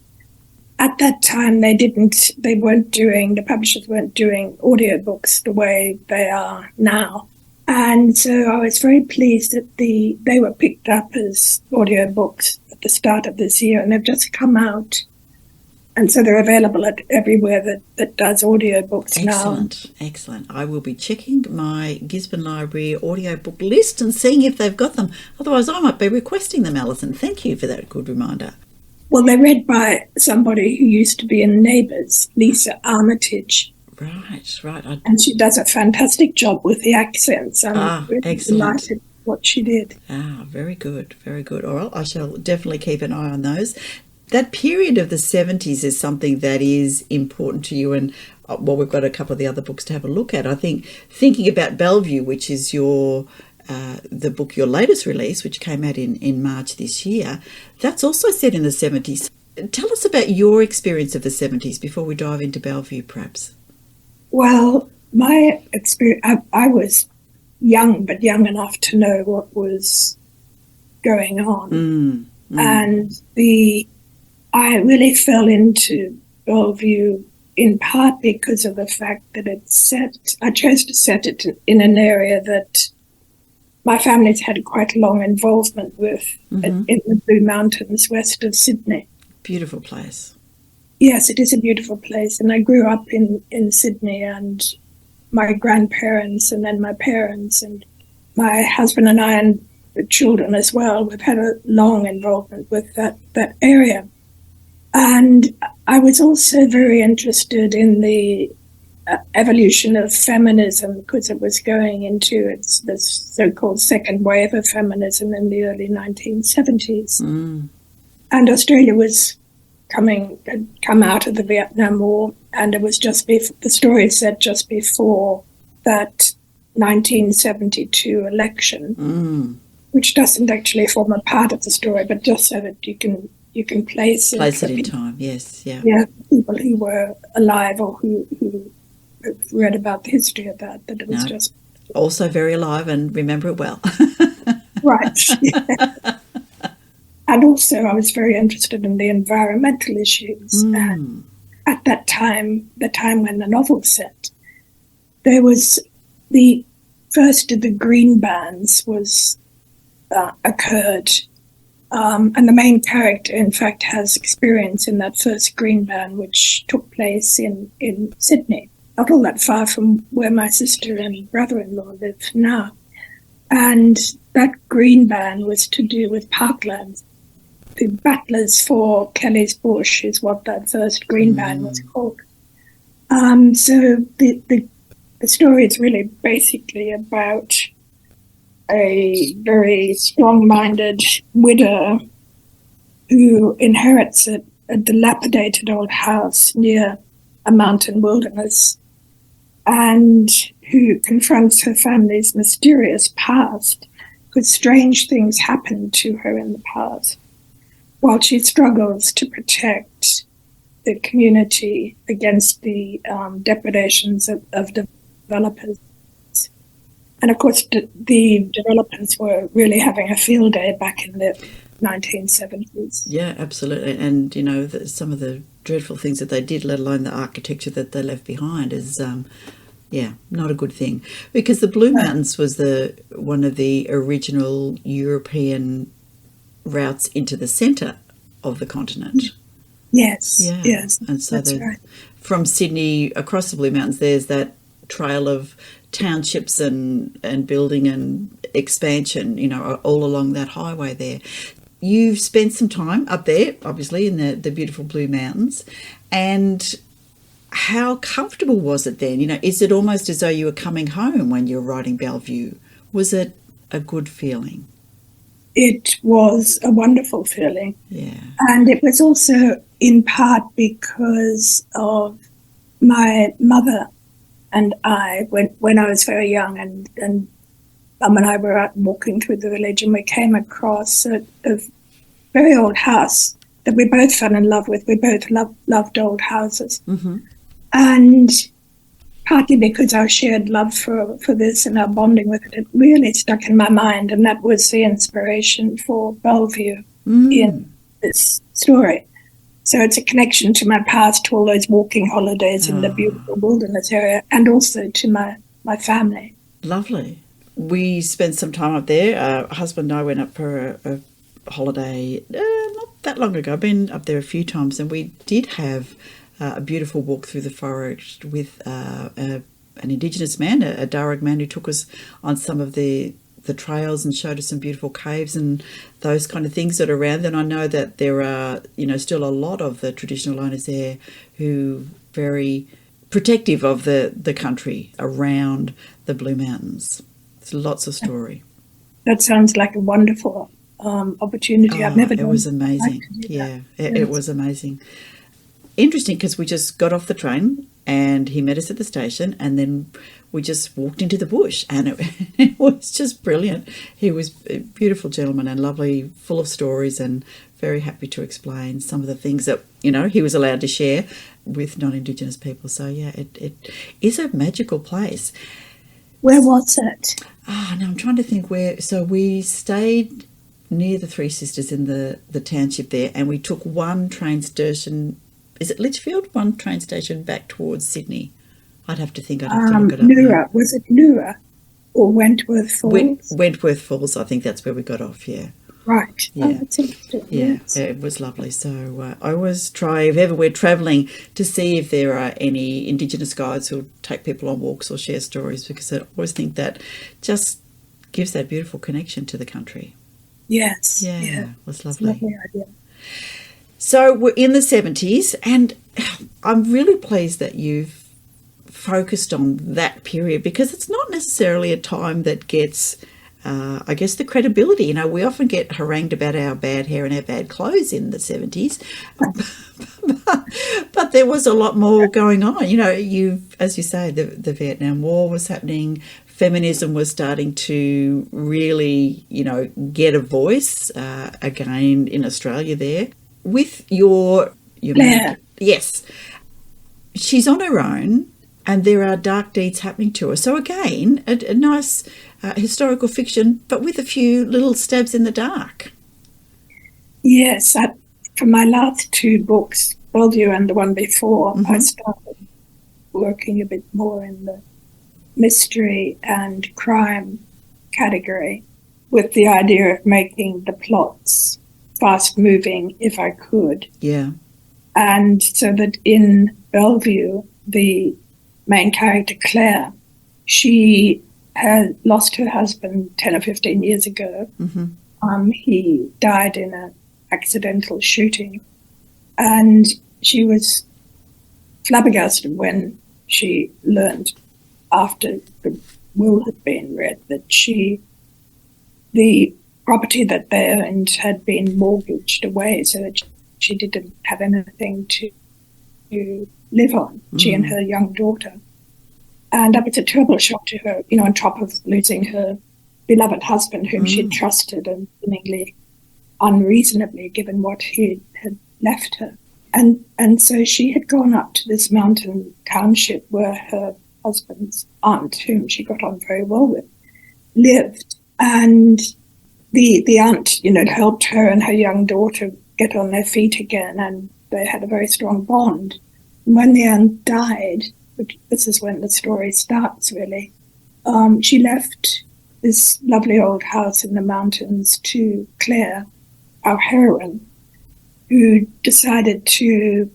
D: At that time, the publishers weren't doing audiobooks the way they are now. And so I was very pleased that they were picked up as audiobooks at the start of this year, and they've just come out. And so they're available at everywhere that does audiobooks now.
C: Excellent. I will be checking my Gisborne Library audiobook list and seeing if they've got them. Otherwise, I might be requesting them, Alison. Thank you for that good reminder.
D: Well, they're read by somebody who used to be in Neighbours, Lisa Armitage.
B: Right.
D: And she does a fantastic job with the accents. I'm really
B: Excellent.
D: delighted with what she did.
B: Very good, very good. All right, I shall definitely keep an eye on those. That period of the 70s is something that is important to you, and well, we've got a couple of the other books to have a look at. I think thinking about Bellevue, which is your the book, your latest release, which came out in March this year, that's also set in the 70s. Tell us about your experience of the 70s before we dive into Bellevue, perhaps.
D: Well, my experience, I was young, but young enough to know what was going on. And I really fell into Bellevue in part because of the fact that I chose to set it in an area that my family's had quite a long involvement with in the Blue Mountains west of Sydney.
B: Beautiful place.
D: Yes, it is a beautiful place. And I grew up in Sydney, and my grandparents and then my parents and my husband and I and the children as well, we've had a long involvement with that area. And I was also very interested in the evolution of feminism because it was going into the so-called second wave of feminism in the early 1970s. And Australia had come out of the Vietnam War, and it was the story said just before that 1972 election, which doesn't actually form a part of the story, but just so that you can place it
B: in time. Yes, yeah.
D: Yeah, people who were alive or who read about the history of that it was just
B: also very alive and remember it well.
D: Right. Yeah. And also I was very interested in the environmental issues. And at that time, the time when the novel was set, there was the first of the green bans occurred. And the main character, in fact, has experience in that first green ban, which took place in Sydney, not all that far from where my sister and brother-in-law live now. And that green ban was to do with parklands. The Battlers for Kelly's Bush is what that first green ban was called. So the story is really basically about a very strong-minded widow who inherits a dilapidated old house near a mountain wilderness and who confronts her family's mysterious past because strange things happened to her in the past while she struggles to protect the community against the depredations of developers. And of course, the developers were really having a field day back in the 1970s.
B: Yeah, absolutely. And, some of the dreadful things that they did, let alone the architecture that they left behind is, not a good thing. Because the Blue Mountains was one of the original European routes into the centre of the continent.
D: Yes,
B: yeah.
D: Yes,
B: and so
D: that's right.
B: From Sydney across the Blue Mountains, there's that trail of townships and building and expansion, all along that highway there. You've spent some time up there, obviously, in the beautiful Blue Mountains. And how comfortable was it then? Is it almost as though you were coming home when you were writing Bellevue? Was it a good feeling?
D: It was a wonderful feeling.
B: Yeah.
D: And it was also in part because of my mother and I, when I was very young, and Mum and I were out walking through the village, and we came across a very old house that we both fell in love with. We both loved old houses.
B: Mm-hmm.
D: And partly because our shared love for this and our bonding with it really stuck in my mind, and that was the inspiration for Bellevue in this story. So it's a connection to my past, to all those walking holidays in the beautiful wilderness area, and also to my family.
B: Lovely. We spent some time up there. Husband and I went up for a holiday not that long ago. I've been up there a few times, and we did have a beautiful walk through the forest with an Indigenous man, a Darug man, who took us on some of the trails and showed us some beautiful caves and those kind of things that are around. And I know that there are, still a lot of the traditional owners there who very
C: protective of the country around the Blue Mountains. There's lots of story.
D: That sounds like a wonderful opportunity. I've never done
C: it was amazing. It was amazing. Interesting, because we just got off the train and he met us at the station, and then we just walked into the bush, and it was just brilliant. He was a beautiful gentleman and lovely, full of stories, and very happy to explain some of the things that, you know, he was allowed to share with non-Indigenous people. So yeah, it is a magical place.
D: Where was it?
C: No, I'm trying to think where. So we stayed near the Three Sisters in the township there, and we took one train station. Is it Litchfield? One train station back towards Sydney. I'd have to think. I'd have to look it up.
D: Lura. Was it Lura or Wentworth Falls?
C: Wentworth Falls. I think that's where we got off. Yeah.
D: Right.
C: Yeah.
D: Oh, that's interesting.
C: Yeah,
D: Yes.
C: it was lovely. So I always try, if ever we're travelling, to see if there are any Indigenous guides who'll take people on walks or share stories, because I always think that just gives that beautiful connection to the country.
D: Yes.
C: Yeah, it was lovely.
D: Lovely idea.
C: So we're in the 70s, and I'm really pleased that you've focused on that period, because it's not necessarily a time that gets, I guess, the credibility. You know, we often get harangued about our bad hair and our bad clothes in the 70s, but there was a lot more going on. You know, as you say, the Vietnam War was happening. Feminism was starting to really, you know, get a voice again in Australia there. With your
D: Claire.
C: Yes, she's on her own, and there are dark deeds happening to her. So again, a nice historical fiction, but with a few little stabs in the dark.
D: Yes. For my last two books, Bellevue and the one before, I started working a bit more in the mystery and crime category, with the idea of making the plots fast moving if I could.
C: Yeah.
D: And so that in Bellevue, the main character, Claire, she had lost her husband 10 or 15 years ago. He died in an accidental shooting. And she was flabbergasted when she learned, after the will had been read, that the property that they owned had been mortgaged away, so that she didn't have anything to live on, she and her young daughter. And that was a terrible shock to her, you know, on top of losing her beloved husband, whom she'd trusted and seemingly unreasonably, given what he had left her. And so she had gone up to this mountain township where her husband's aunt, whom she got on very well with, lived. And the aunt, you know, helped her and her young daughter get on their feet again, and they had a very strong bond. And when the aunt died, which this is when the story starts really, she left this lovely old house in the mountains to Claire, our heroine, who decided to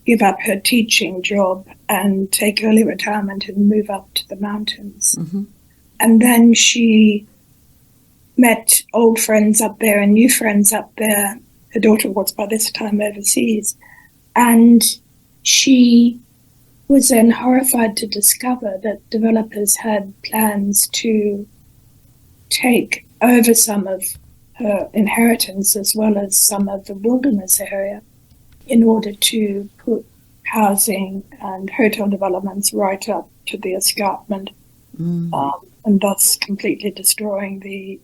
D: give up her teaching job and take early retirement and move up to the mountains. And then she met old friends up there and new friends up there. Her daughter was by this time overseas. And she was then horrified to discover that developers had plans to take over some of her inheritance as well as some of the wilderness area in order to put housing and hotel developments right up to the escarpment, and thus completely destroying the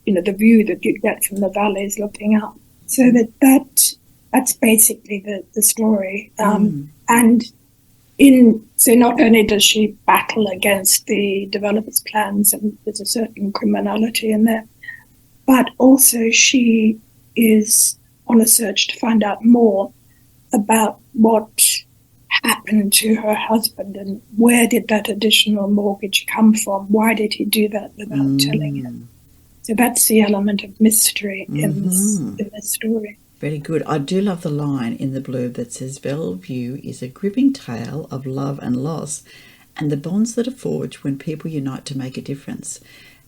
D: view that you'd get from the valleys looking up. So that's basically the story. And so not only does she battle against the developers' plans, and there's a certain criminality in there, but also she is on a search to find out more about what happened to her husband and where did that additional mortgage come from? Why did he do that without telling him? So that's the element of mystery in this story.
C: Very good. I do love the line in the blurb that says, Bellevue is a gripping tale of love and loss and the bonds that are forged when people unite to make a difference.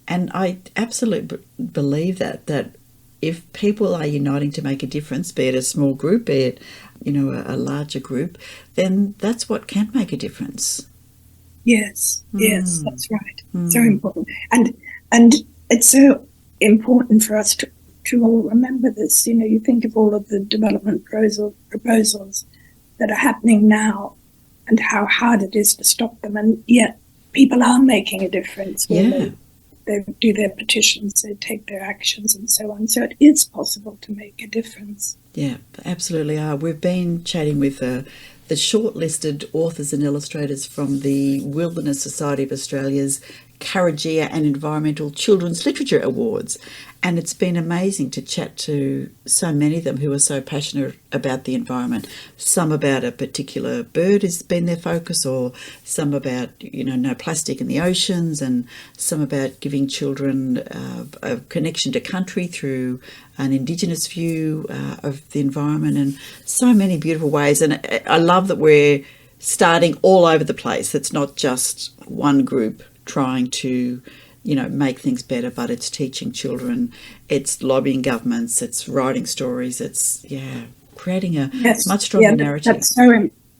C: And I absolutely believe that if people are uniting to make a difference, be it a small group, be it, a larger group, then that's what can make a difference.
D: Yes, that's right. So important. And it's so important for us to all remember this. You think of all of the development proposals that are happening now and how hard it is to stop them, and yet people are making a difference when they do their petitions, they take their actions and so on. So it is possible to make a difference. Yeah,
C: absolutely are. We've been chatting with the shortlisted authors and illustrators from the Wilderness Society of Australia's Carrigear and Environmental Children's Literature Awards. And it's been amazing to chat to so many of them who are so passionate about the environment. Some about a particular bird has been their focus, or some about, no plastic in the oceans, and some about giving children a connection to country through an Indigenous view of the environment, and so many beautiful ways. And I love that we're starting all over the place. It's not just one group trying to make things better, but it's teaching children, it's lobbying governments, it's writing stories, it's creating a much stronger narrative.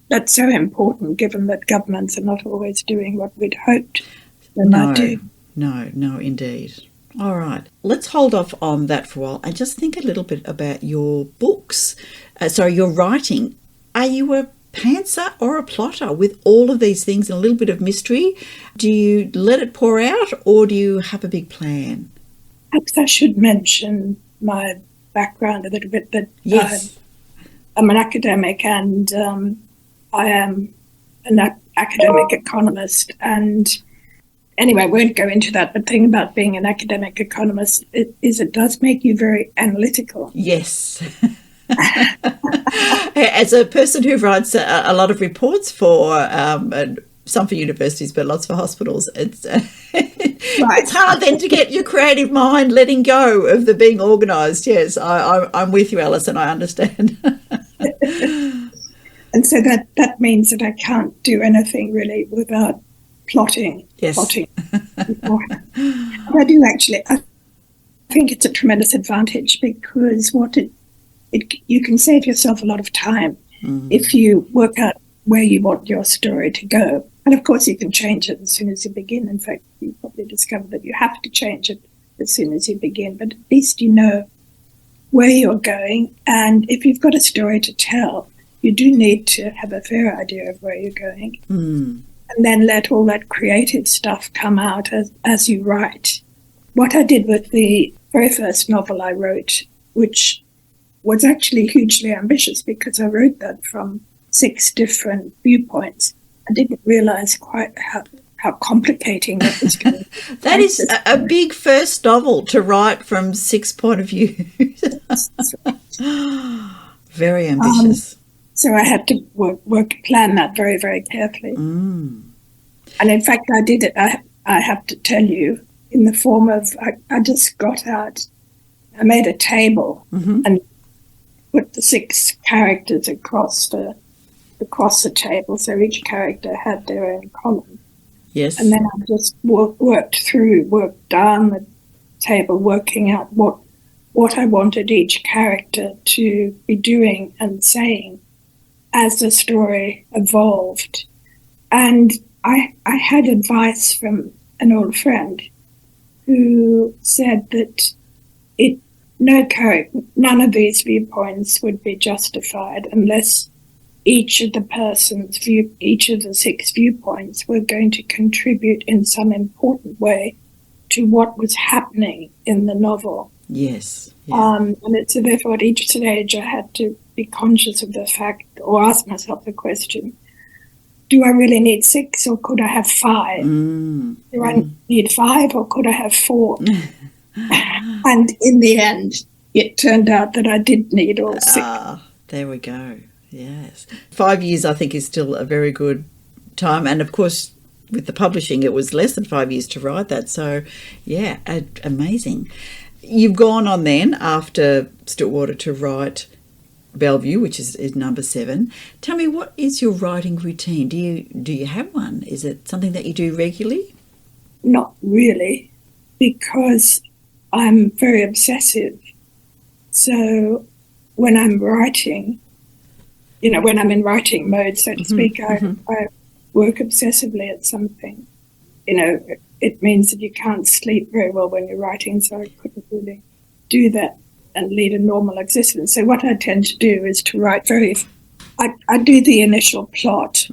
D: That's so important, given that governments are not always doing what we'd hoped they might do.
C: No, indeed. All right, let's hold off on that for a while and just think a little bit about your books. Your writing. Are you a pantser or a plotter with all of these things and a little bit of mystery? Do you let it pour out, or do you have a big plan?
D: Perhaps I should mention my background a little bit, that I'm an academic, and I am an academic economist. And anyway, I won't go into that, but the thing about being an academic economist is it does make you very analytical.
C: Yes. As a person who writes a lot of reports for some for universities, but lots for hospitals, it's it's hard then to get your creative mind letting go of the being organised. Yes, I'm with you, Alison. I understand.
D: And so that means that I can't do anything really without plotting.
C: Yes.
D: Beforehand. And I do actually. I think it's a tremendous advantage, because you can save yourself a lot of time if you work out where you want your story to go. And of course, you can change it as soon as you begin. In fact, you probably discover that you have to change it as soon as you begin. But at least you know where you're going. And if you've got a story to tell, you do need to have a fair idea of where you're going. And then let all that creative stuff come out as you write. What I did with the very first novel I wrote, which was actually hugely ambitious, because I wrote that from 6 different viewpoints. I didn't realise quite how complicating that was going to be.
C: That is a big first novel to write from 6 point of view. Very ambitious.
D: So I had to plan that very, very carefully. And in fact, I did it, I have to tell you, in the form of, I just got out, I made a table and put the 6 characters across the table, so each character had their own column.
C: Yes.
D: And then I just worked down the table, working out what I wanted each character to be doing and saying as the story evolved. And I had advice from an old friend who said that none of these viewpoints would be justified unless each of the 6 viewpoints were going to contribute in some important way to what was happening in the novel.
C: Yes. Yeah.
D: And so therefore at each stage I had to be conscious of the fact, or ask myself the question, do I really need 6, or could I have 5? Do I need 5, or could I have 4? And in the end, it turned out that I did need all 6.
C: There we go. Yes. 5 years, I think, is still a very good time. And, of course, with the publishing, it was less than 5 years to write that. So, yeah, amazing. You've gone on then, after Stillwater, to write Bellevue, which is number 7. Tell me, what is your writing routine? Do you have one? Is it something that you do regularly?
D: Not really, because I'm very obsessive. So when I'm writing, when I'm in writing mode, so to speak, I work obsessively at something. It means that you can't sleep very well when you're writing, so I couldn't really do that and lead a normal existence. So what I tend to do is to write I do the initial plot,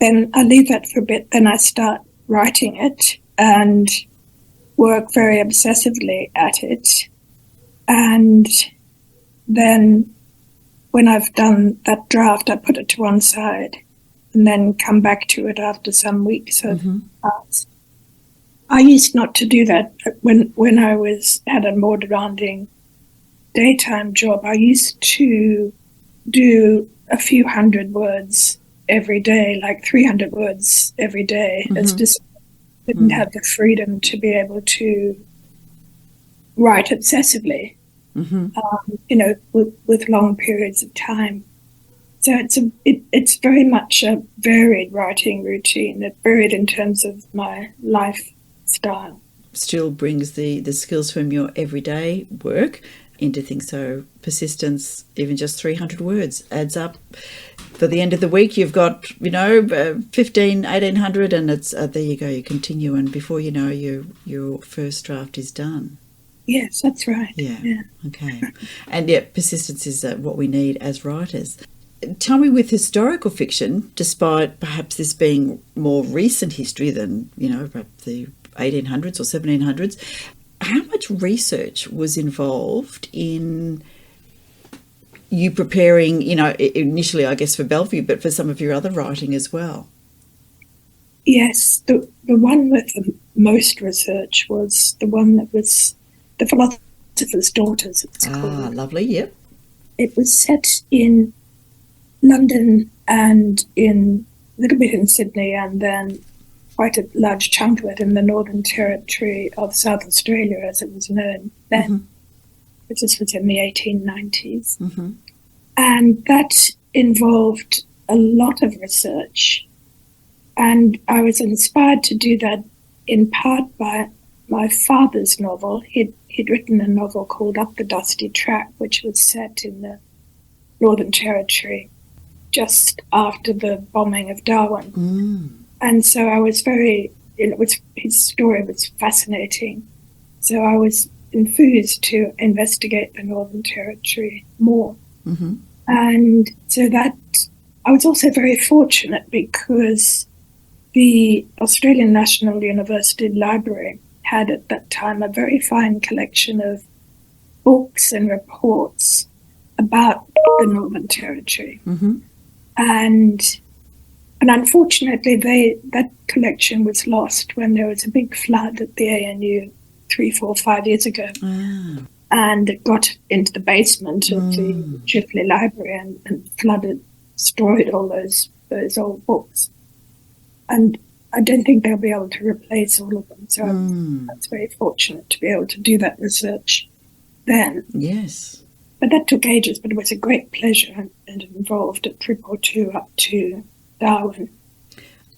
D: then I leave that for a bit, then I start writing it and work very obsessively at it. And then when I've done that draft, I put it to one side and then come back to it after some weeks of arts. I used not to do that when I had a more demanding daytime job. I used to do a few hundred words every day, like 300 words every day. It's just didn't have the freedom to be able to write obsessively, with long periods of time. So it's very much a varied writing routine. It's varied in terms of my lifestyle.
E: Still brings the skills from your everyday work into things. So persistence, even just 300 words adds up. For the end of the week, you've got, 1,800, and it's there you go, you continue, and before you know, your first draft is done.
D: Yes, that's right.
E: Yeah. Okay. And persistence is what we need as writers. Tell me, with historical fiction, despite perhaps this being more recent history than, perhaps the 1800s or 1700s, how much research was involved in you preparing, initially, I guess, for Bellevue, but for some of your other writing as well?
D: Yes, the one with the most research was the one that was The Philosopher's Daughters, it's called.
E: Lovely, yep.
D: It was set in London and in a little bit in Sydney, and then quite a large chunk of it in the Northern Territory of South Australia, as it was known then, which was in the 1890s. And that involved a lot of research. And I was inspired to do that in part by my father's novel. He'd written a novel called Up the Dusty Track, which was set in the Northern Territory just after the bombing of Darwin. And so I was his story was fascinating. So I was enthused to investigate the Northern Territory more. And so that I was also very fortunate because the Australian National University Library had at that time a very fine collection of books and reports about the Northern Territory. And unfortunately, that collection was lost when there was a big flood at the ANU 3, 4, 5 years ago. And it got into the basement of the Chifley Library and flooded, destroyed all those old books. And I don't think they'll be able to replace all of them. So I was very fortunate to be able to do that research then.
E: Yes.
D: But that took ages, but it was a great pleasure, and it involved a trip or two up to Darwin.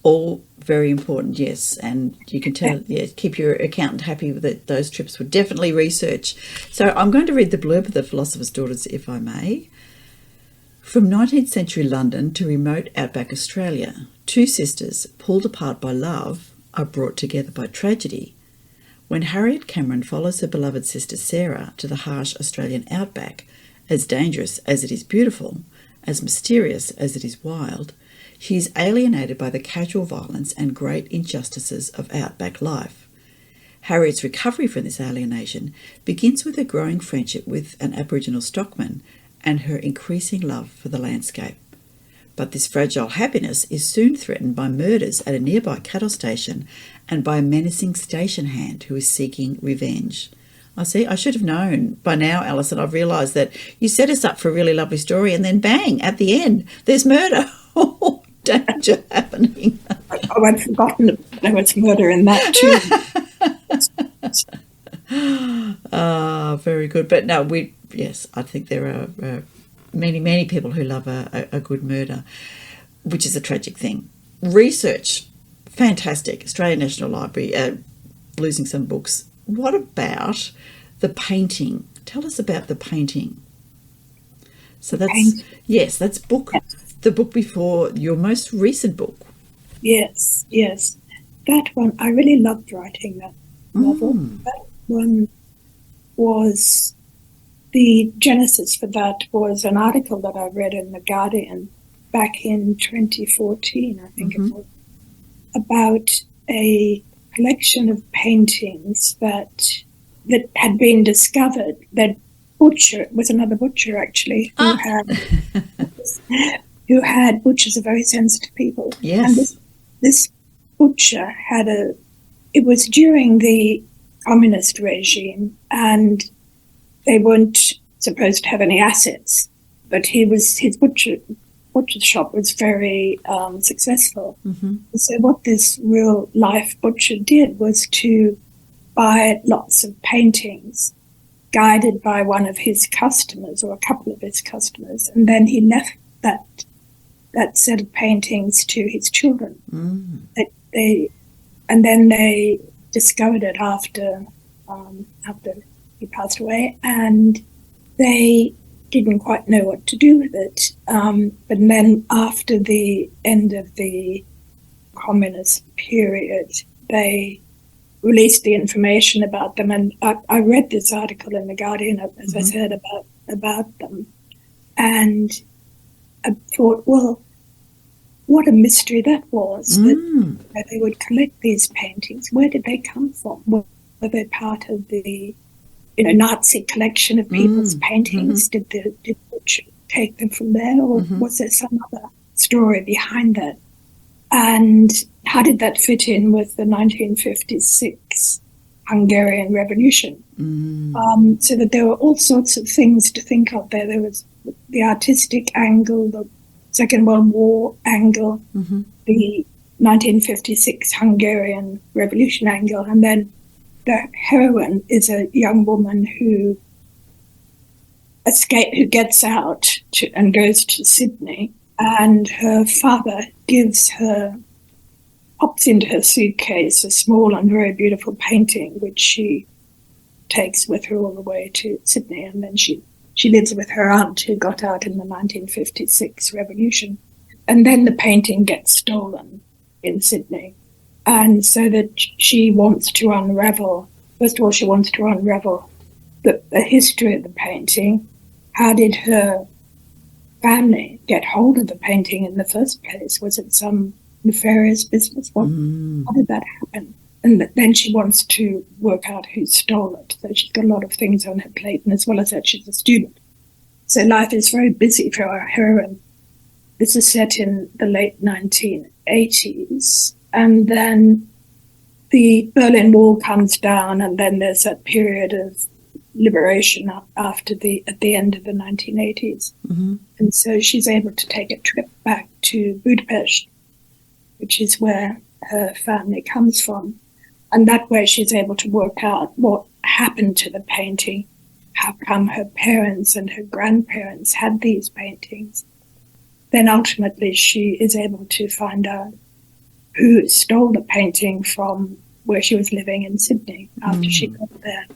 E: All very important, yes. And you can tell, keep your accountant happy that those trips were definitely research. So I'm going to read the blurb of The Philosopher's Daughters, if I may. From 19th century London to remote outback Australia, two sisters, pulled apart by love, are brought together by tragedy. When Harriet Cameron follows her beloved sister Sarah to the harsh Australian outback, as dangerous as it is beautiful, as mysterious as it is wild, she is alienated by the casual violence and great injustices of outback life. Harriet's recovery from this alienation begins with her growing friendship with an Aboriginal stockman and her increasing love for the landscape. But this fragile happiness is soon threatened by murders at a nearby cattle station and by a menacing station hand who is seeking revenge. I should have known by now, Alison. I've realised that you set us up for a really lovely story and then bang, at the end, there's murder. Danger happening.
D: Oh, I'd forgotten that there was murder in that too.
E: Very good. But no, I think there are many people who love a good murder, which is a tragic thing. Research, fantastic. Australian National Library, losing some books. What about the painting? Tell us about the painting. So
D: painting.
E: Yes, that's the book before your most recent book.
D: Yes. That one, I really loved writing that novel. That one was, the genesis for that was an article that I read in The Guardian back in 2014, I think it was, about a collection of paintings that had been discovered. That butcher was another butcher, actually, who had butchers are very sensitive people.
E: Yes.
D: And this butcher it was during the communist regime, and they weren't supposed to have any assets, but his butcher's shop was very successful. So what this real life butcher did was to buy lots of paintings guided by one of his customers or a couple of his customers, and then he left that set of paintings to his children. And then they discovered it after he passed away, and they didn't quite know what to do with it. But then after the end of the communist period, they released the information about them, and I read this article in The Guardian, as I said, about them, and I thought, well, what a mystery that was, that they would collect these paintings. Where did they come from? Were they part of the Nazi collection of people's paintings? Did the butcher take them from there, or was there some other story behind that? And how did that fit in with the 1956 Hungarian Revolution? So that there were all sorts of things to think of there. There was the artistic angle, the Second World War angle, the 1956 Hungarian Revolution angle, and then the heroine is a young woman who gets out and goes to Sydney, and her father pops into her suitcase a small and very beautiful painting, which she takes with her all the way to Sydney, and then she lives with her aunt who got out in the 1956 revolution. And then the painting gets stolen in Sydney. And so that she wants to unravel, first of all, the history of the painting. How did her family get hold of the painting in the first place? Was it some nefarious business? How did that happen? And then she wants to work out who stole it. So she's got a lot of things on her plate, and as well as that, she's a student. So life is very busy for our heroine. This is set in the late 1980s. And then the Berlin Wall comes down, and then there's that period of liberation at the end of the 1980s. And so she's able to take a trip back to Budapest, which is where her family comes from. And that way she's able to work out what happened to the painting, how come her parents and her grandparents had these paintings. Then ultimately she is able to find out who stole the painting from where she was living in Sydney after she got there.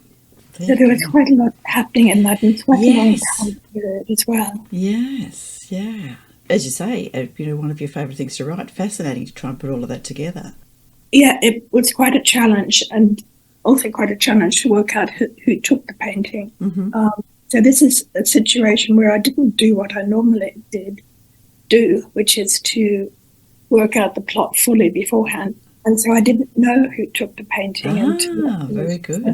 D: So there was quite a lot happening in that, and it's quite a long time period as well.
E: Yes, yeah. As you say, one of your favourite things to write. Fascinating to try and put all of that together.
D: Yeah, it was quite a challenge, and also quite a challenge to work out who took the painting. So this is a situation where I didn't do what I normally do, which is to work out the plot fully beforehand. And so I didn't know who took the painting until
E: very good.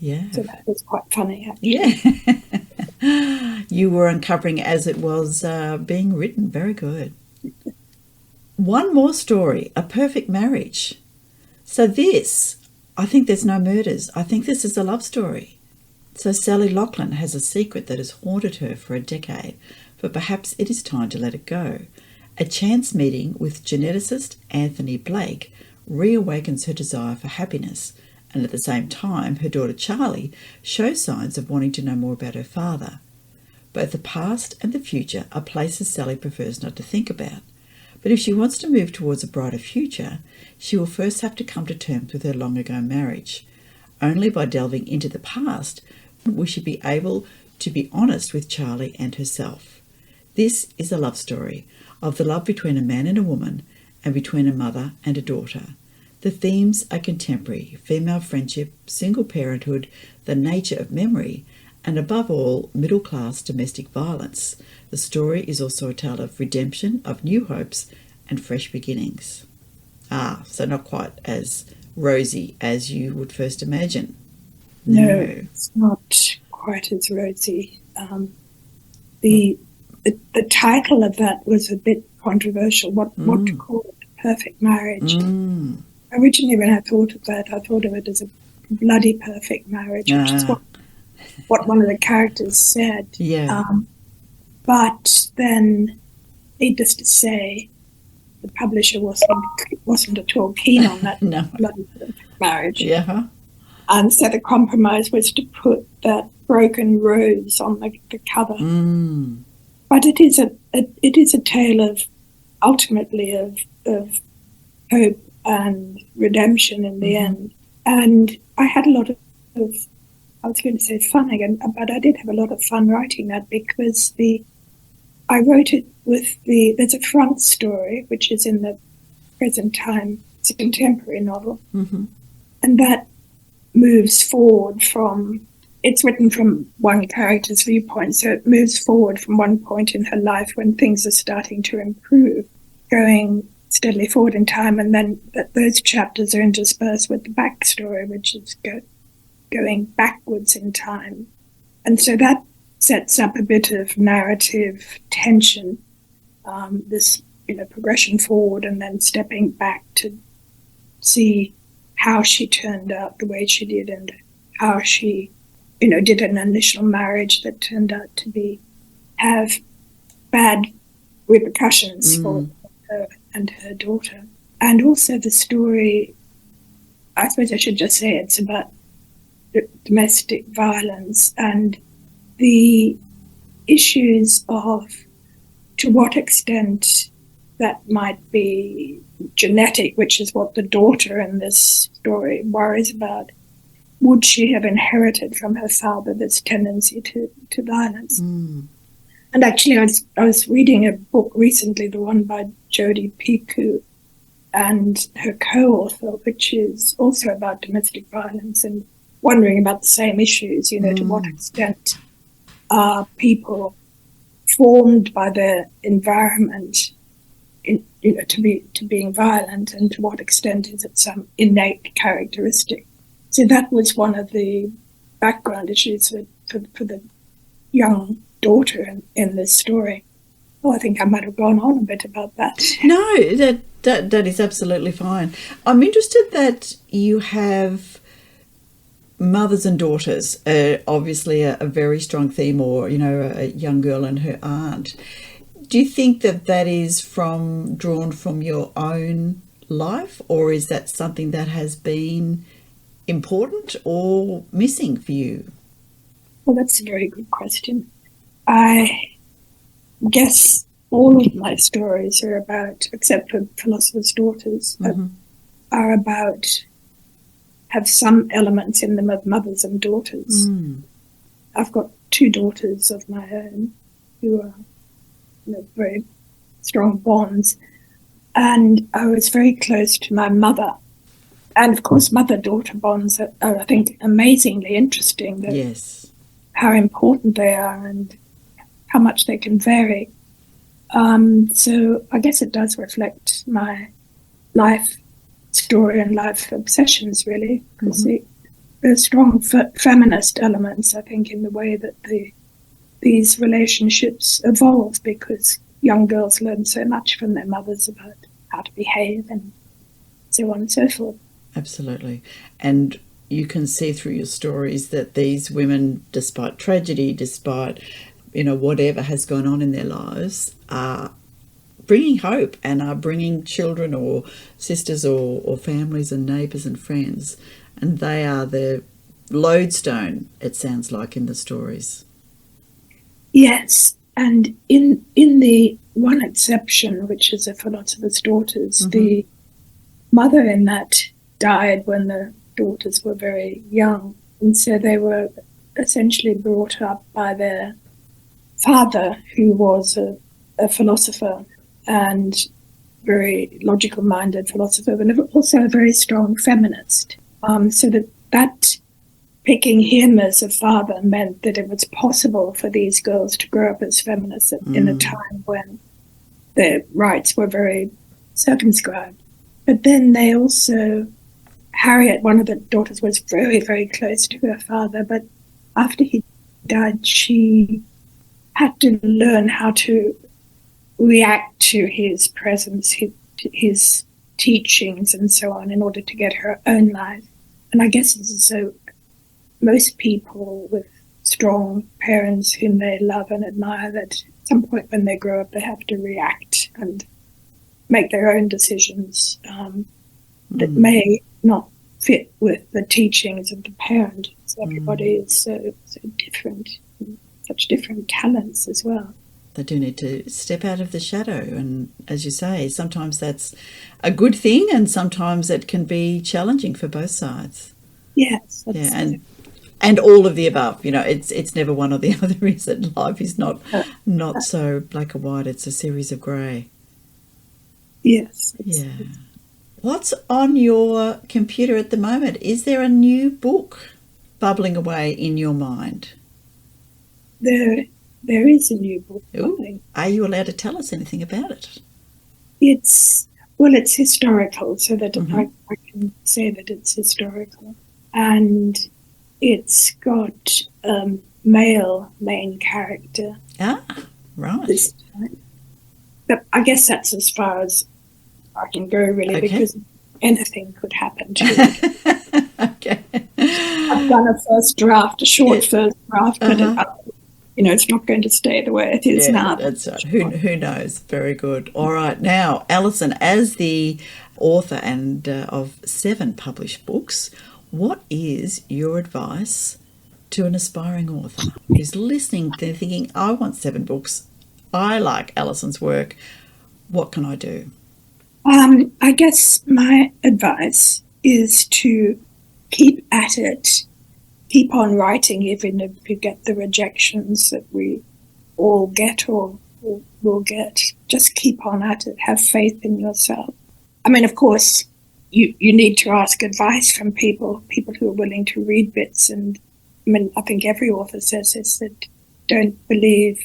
E: Yeah.
D: So that was quite funny, actually.
E: Yeah. You were uncovering as it was being written. Very good. One more story, A Perfect Marriage. So this, I think there's no murders. I think this is a love story. So Sally Loughlin has a secret that has haunted her for a decade, but perhaps it is time to let it go. A chance meeting with geneticist Anthony Blake reawakens her desire for happiness, and at the same time, her daughter Charlie shows signs of wanting to know more about her father. Both the past and the future are places Sally prefers not to think about. But if she wants to move towards a brighter future, she will first have to come to terms with her long-ago marriage. Only by delving into the past We should be able to be honest with Charlie and herself. This is a love story of the love between a man and a woman and between a mother and a daughter. The themes are contemporary, female friendship, single parenthood, the nature of memory, and above all, middle-class domestic violence. The story is also a tale of redemption, of new hopes, and fresh beginnings. So not quite as rosy as you would first imagine.
D: No, it's not quite as rosy. The title of that was a bit controversial. What to call it? Perfect marriage. Originally, when I thought of that, I thought of it as a bloody perfect marriage, which is what one of the characters said.
E: Yeah.
D: But then, needless to say, the publisher wasn't at all keen on that
E: No.
D: bloody perfect marriage.
E: Yeah.
D: And so the compromise was to put that broken rose on the cover. But it is a tale of ultimately of hope and redemption in the end. And I had a lot of I was going to say fun again, but I did have a lot of fun writing that because I wrote it with there's a front story which is in the present time. It's a contemporary novel, and that moves forward from. It's written from one character's viewpoint, so it moves forward from one point in her life when things are starting to improve, going steadily forward in time, and then those chapters are interspersed with the backstory, which is going backwards in time. And so that sets up a bit of narrative tension, this progression forward and then stepping back to see how she turned out the way she did and how she did an initial marriage that turned out to have bad repercussions for her and her daughter. And also the story, I suppose I should just say it's about domestic violence and the issues of to what extent that might be genetic, which is what the daughter in this story worries about. Would she have inherited from her father this tendency to violence? And actually, I was reading a book recently, the one by Jodi Picoult and her co-author, which is also about domestic violence and wondering about the same issues, to what extent are people formed by their environment to being violent, and to what extent is it some innate characteristic. So that was one of the background issues for the young daughter in this story. Oh, I think I might have gone on a bit about that.
E: No, that is absolutely fine. I'm interested that you have mothers and daughters, obviously a very strong theme, or, a young girl and her aunt. Do you think that is drawn from your own life, or is that something that has been important or missing for you?
D: Well, that's a very good question. I guess all of my stories are about, except for Philosopher's Daughters, are about, have some elements in them of mothers and daughters. I've got two daughters of my own who are very strong bonds. And I was very close to my mother. And of course, mother-daughter bonds are, I think, amazingly interesting.
E: Yes.
D: How important they are and how much they can vary. So I guess it does reflect my life story and life obsessions, really. Because there's strong feminist elements, I think, in the way that these relationships evolve, because young girls learn so much from their mothers about how to behave and so on and so forth.
E: Absolutely. And you can see through your stories that these women, despite tragedy, despite, whatever has gone on in their lives, are bringing hope and are bringing children or sisters or families and neighbours and friends. And they are the lodestone, it sounds like, in the stories.
D: Yes. And in the one exception, which is a Philosopher's Daughters, the mother in that died when the daughters were very young, and so they were essentially brought up by their father, who was a philosopher and very logical-minded philosopher, but also a very strong feminist. So that picking him as a father meant that it was possible for these girls to grow up as feminists in a time when their rights were very circumscribed. But then they also, Harriet, one of the daughters, was very, very close to her father, but after he died, she had to learn how to react to his presence, his teachings and so on, in order to get her own life. And I guess this is so most people with strong parents whom they love and admire, that at some point when they grow up, they have to react and make their own decisions that may not fit with the teachings of the parent. So everybody is so different, such different talents as well.
E: They do need to step out of the shadow, and as you say, sometimes that's a good thing and sometimes it can be challenging for both sides.
D: Yes.
E: And all of the above. You know, it's never one or the other, is it? Life is not so black and white, it's a series of grey.
D: Yes.
E: Yeah. What's on your computer at the moment? Is there a new book bubbling away in your mind?
D: There is a new book.
E: Ooh, are you allowed to tell us anything about it?
D: It's historical, so that I can say that it's historical. And it's got a male main character.
E: Ah, right.
D: This time. But I guess that's as far as I can go, really, because anything could happen to it.
E: Okay.
D: I've done a first draft, a short first draft, but it's not going to stay the way it is now.
E: That's right. Who knows? Very good. All right. Now, Alison, as the author and of 7 published books, what is your advice to an aspiring author who's listening, they're thinking, I want 7 books, I like Alison's work, what can I do?
D: I guess my advice is to keep at it, keep on writing, even if you get the rejections that we all get or will get. Just keep on at it, have faith in yourself. I mean, of course, you need to ask advice from people who are willing to read bits. And I mean, I think every author says this, that don't believe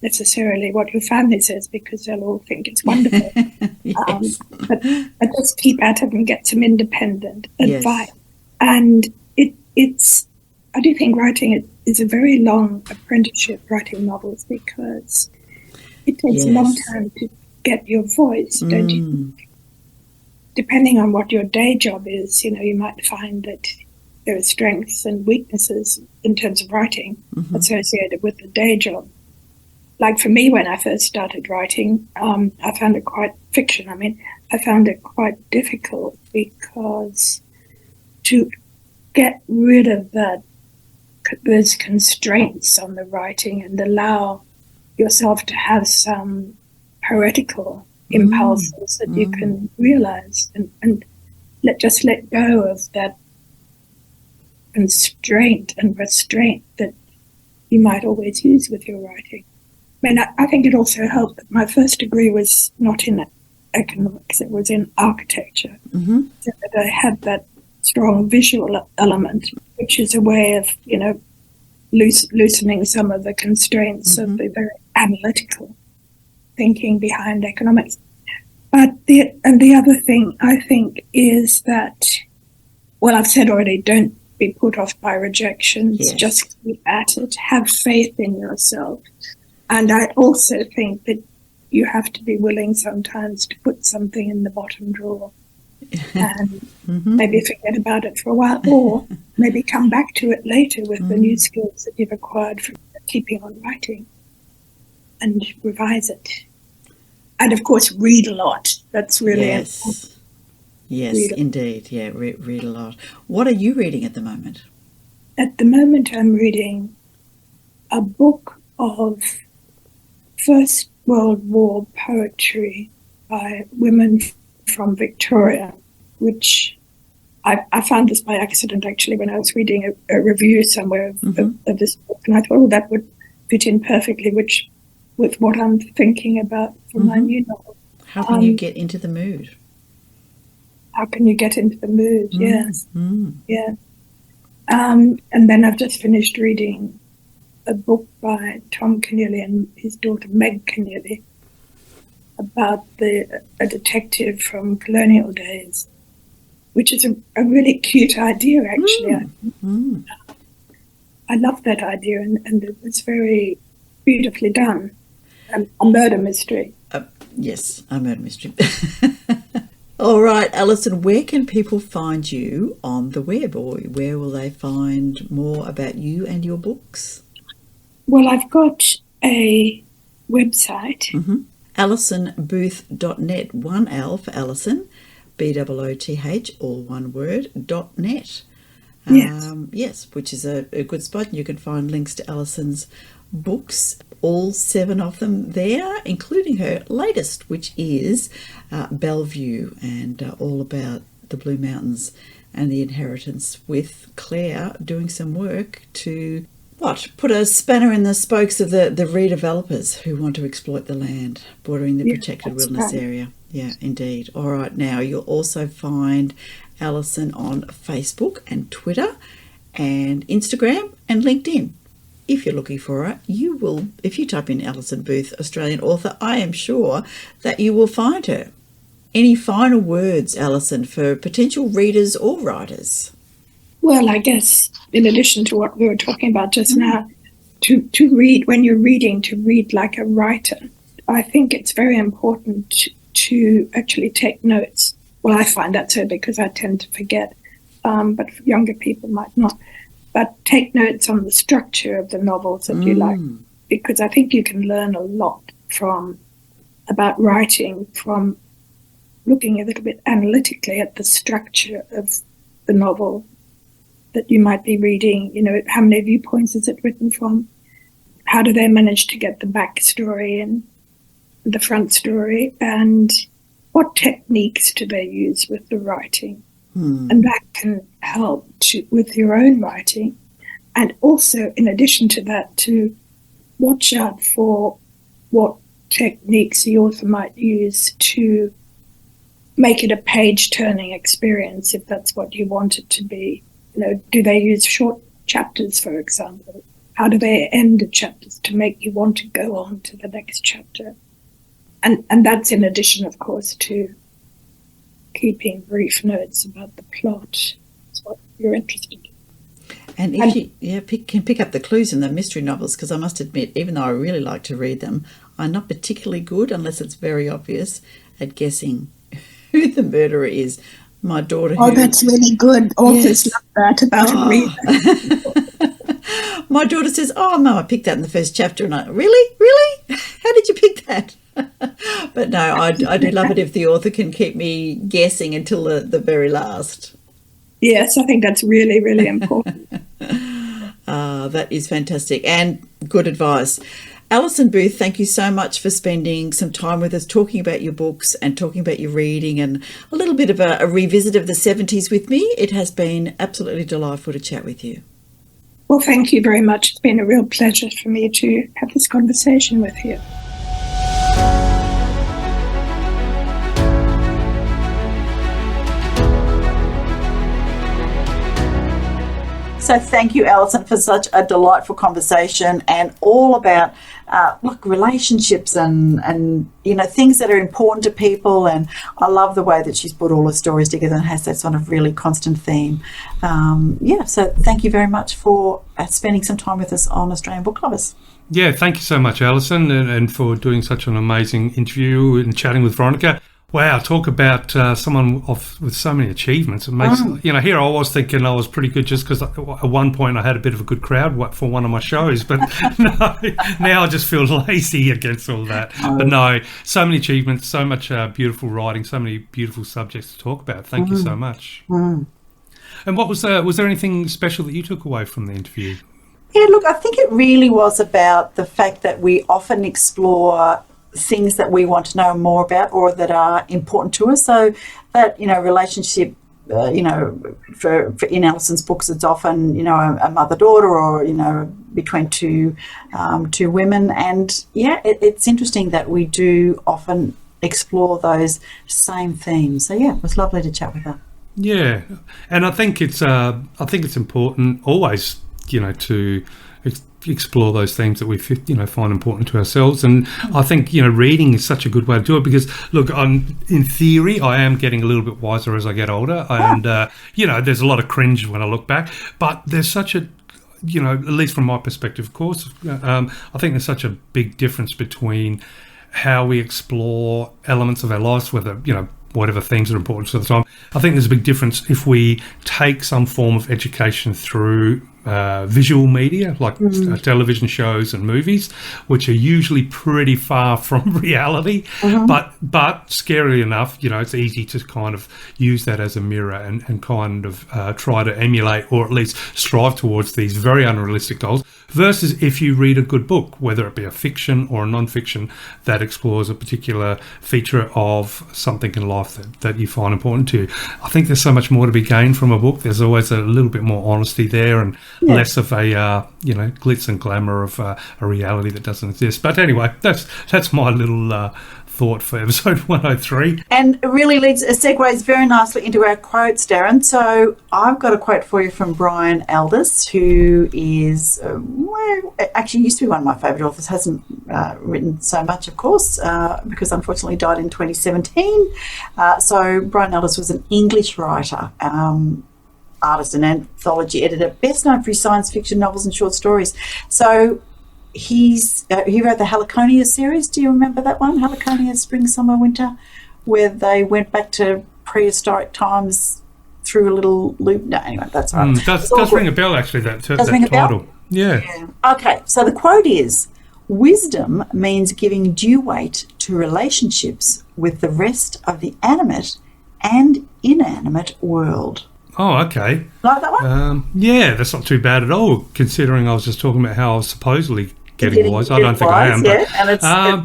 D: necessarily what your family says, because they'll all think it's wonderful.
E: Yes.
D: But just keep at it and get some independent advice. And it's I do think writing is a very long apprenticeship, writing novels, because it takes a long time to get your voice, don't you? Depending on what your day job is, you might find that there are strengths and weaknesses in terms of writing associated with the day job. Like for me, when I first started writing, I found it quite difficult, because to get rid of those constraints on the writing and allow yourself to have some poetical impulses that you can realize and let go of that constraint and restraint that you might always use with your writing. I mean, I think it also helped that my first degree was not in economics, it was in architecture. So that I had that strong visual element, which is a way of, loosening some of the constraints of the very analytical thinking behind economics. But the other thing I think is that, well, I've said already, don't be put off by rejections, just keep at it, have faith in yourself. And I also think that you have to be willing sometimes to put something in the bottom drawer and maybe forget about it for a while, or maybe come back to it later with the new skills that you've acquired from keeping on writing, and revise it. And of course, read a lot. That's really important.
E: Yes, indeed. Yeah, read a lot. What are you reading at the moment?
D: At the moment, I'm reading a book of First World War poetry by women from Victoria, which I found this by accident, actually, when I was reading a review somewhere of this book, and I thought, oh, that would fit in perfectly with what I'm thinking about for my new novel.
E: How can you get into the mood?
D: How can you get into the mood? Yes. Yeah. And then I've just finished reading a book by Tom Keneally and his daughter Meg Keneally about a detective from colonial days, which is a really cute idea, actually. I love that idea, and it's very beautifully done. A murder mystery.
E: Yes, a murder mystery. All right, Alison, where can people find you on the web, or where will they find more about you and your books?
D: Well, I've got a website.
E: AlisonBooth.net, one L for Alison, BOOTH, all one word, .net. Yes, which is a good spot. You can find links to Alison's books, all 7 of them there, including her latest, which is Bellevue, and all about the Blue Mountains and the inheritance, with Claire doing some work to put a spanner in the spokes of the redevelopers who want to exploit the land bordering the protected wilderness area. Yeah, indeed. All right, now you'll also find Alison on Facebook and Twitter and Instagram and LinkedIn. If you're looking for her, you will, if you type in Alison Booth, Australian author, I am sure that you will find her. Any final words, Alison, for potential readers or writers?
D: Well, I guess in addition to what we were talking about just now, to read, when you're reading, to read like a writer. I think it's very important to actually take notes. Well, I find that so because I tend to forget, but younger people might not. But take notes on the structure of the novels that you like, because I think you can learn a lot about writing from looking a little bit analytically at the structure of the novel that you might be reading. You know, how many viewpoints is it written from? How do they manage to get the backstory and the front story? And what techniques do they use with the writing? And that can help with your own writing. And also, in addition to that, to watch out for what techniques the author might use to make it a page-turning experience, if that's what you want it to be. You know, do they use short chapters, for example? How do they end the chapters to make you want to go on to the next chapter? And that's in addition, of course, to keeping brief notes about the plot. That's what you're interested in.
E: And if you can pick up the clues in the mystery novels, because I must admit, even though I really like to read them, I'm not particularly good, unless it's very obvious, at guessing who the murderer is. My daughter...
D: that's really good. Authors love that about a reader.
E: My daughter says, Mum, I picked that in the first chapter. And I, really? How did you pick that? But no, I do love it if the author can keep me guessing until the very last.
D: Yes, I think that's really, really important.
E: That is fantastic and good advice. Alison Booth, thank you so much for spending some time with us, talking about your books and talking about your reading, and a little bit of a revisit of the 70s with me. It has been absolutely delightful to chat with you.
D: Well, thank you very much. It's been a real pleasure for me to have this conversation with you.
C: So thank you, Alison, for such a delightful conversation, and all about relationships and you know, things that are important to people. And I love the way that she's put all her stories together and has that sort of really constant theme. So thank you very much for spending some time with us on Australian Book Lovers.
B: Yeah, thank you so much, Alison, and for doing such an amazing interview and chatting with Veronica. Wow, talk about someone with so many achievements. It makes, here I was thinking I was pretty good just because at one point I had a bit of a good crowd for one of my shows, but no, now I just feel lazy against all that. But no, so many achievements, so much beautiful writing, so many beautiful subjects to talk about. Thank you so much. And what was there anything special that you took away from the interview?
C: Yeah, look, I think it really was about the fact that we often explore things that we want to know more about or that are important to us. So that, relationship for in Alison's books, it's often, a mother-daughter or, between two women. And, it's interesting that we do often explore those same themes. So, it was lovely to chat with her.
B: Yeah, and I think it's important always, to explore those themes that we find important to ourselves. And I think reading is such a good way to do it, because look, in theory I am getting a little bit wiser as I get older, and there's a lot of cringe when I look back, but there's such a at least from my perspective, of course, I think there's such a big difference between how we explore elements of our lives, whether whatever themes are important to the time. I think there's a big difference if we take some form of education through visual media, like television shows and movies, which are usually pretty far from reality. But scarily enough, it's easy to kind of use that as a mirror and kind of try to emulate, or at least strive towards, these very unrealistic goals. Versus if you read a good book, whether it be a fiction or a non-fiction that explores a particular feature of something in life that you find important to you. I think there's so much more to be gained from a book. There's always a little bit more honesty there, and less of a glitz and glamour of a reality that doesn't exist. But anyway, that's my little thought for episode 103.
C: And it really segues very nicely into our quotes, Darren. So I've got a quote for you from Brian Aldiss, who is, actually used to be one of my favourite authors, hasn't written so much, of course, because unfortunately died in 2017. So Brian Aldiss was an English writer, artist and anthology editor, best known for his science fiction novels and short stories. So he wrote the Heliconia series. Do you remember that one? Heliconia, Spring, Summer, Winter, where they went back to prehistoric times through a little loop. No, anyway, that's right.
B: Does ring a bell, actually, that title. Yeah.
C: Okay, so the quote is, "Wisdom means giving due weight to relationships with the rest of the animate and inanimate world."
B: Oh, okay.
C: Like that one?
B: Yeah, that's not too bad at all, considering I was just talking about how I was supposedly getting wise. I don't think I am.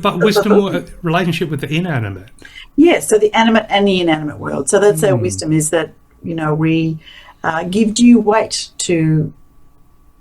B: But wisdom, relationship with the inanimate.
C: Yeah, so the animate and the inanimate world. So that's our wisdom, is that, we give due weight to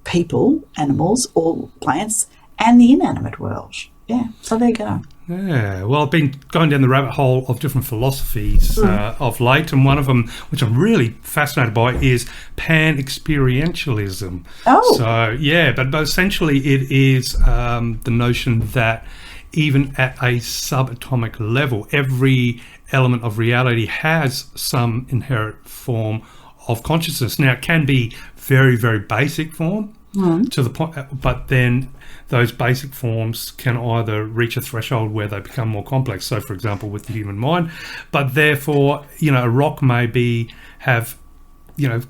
C: people, animals, or plants, and the inanimate world. Yeah, so there you go.
B: Yeah, well, I've been going down the rabbit hole of different philosophies of late, and one of them, which I'm really fascinated by, is panexperientialism.
C: Oh.
B: So, yeah, but essentially it is the notion that even at a subatomic level, every element of reality has some inherent form of consciousness. Now, it can be very, very basic form, to the point, but then those basic forms can either reach a threshold where they become more complex. So, for example, with the human mind, but therefore, a rock may have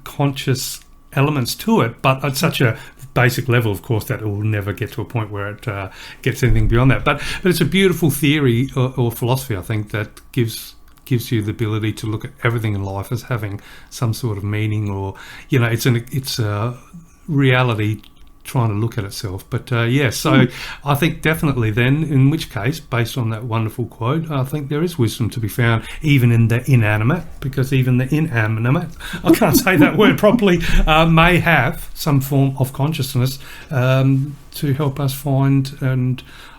B: conscious elements to it, but at such a basic level, of course, that it will never get to a point where it gets anything beyond that. But it's a beautiful theory or philosophy, I think, that gives you the ability to look at everything in life as having some sort of meaning, or it's a reality trying to look at itself. But so I think definitely then, in which case, based on that wonderful quote, I think there is wisdom to be found even in the inanimate, because even the inanimate, I can't say that word properly, may have some form of consciousness to help us find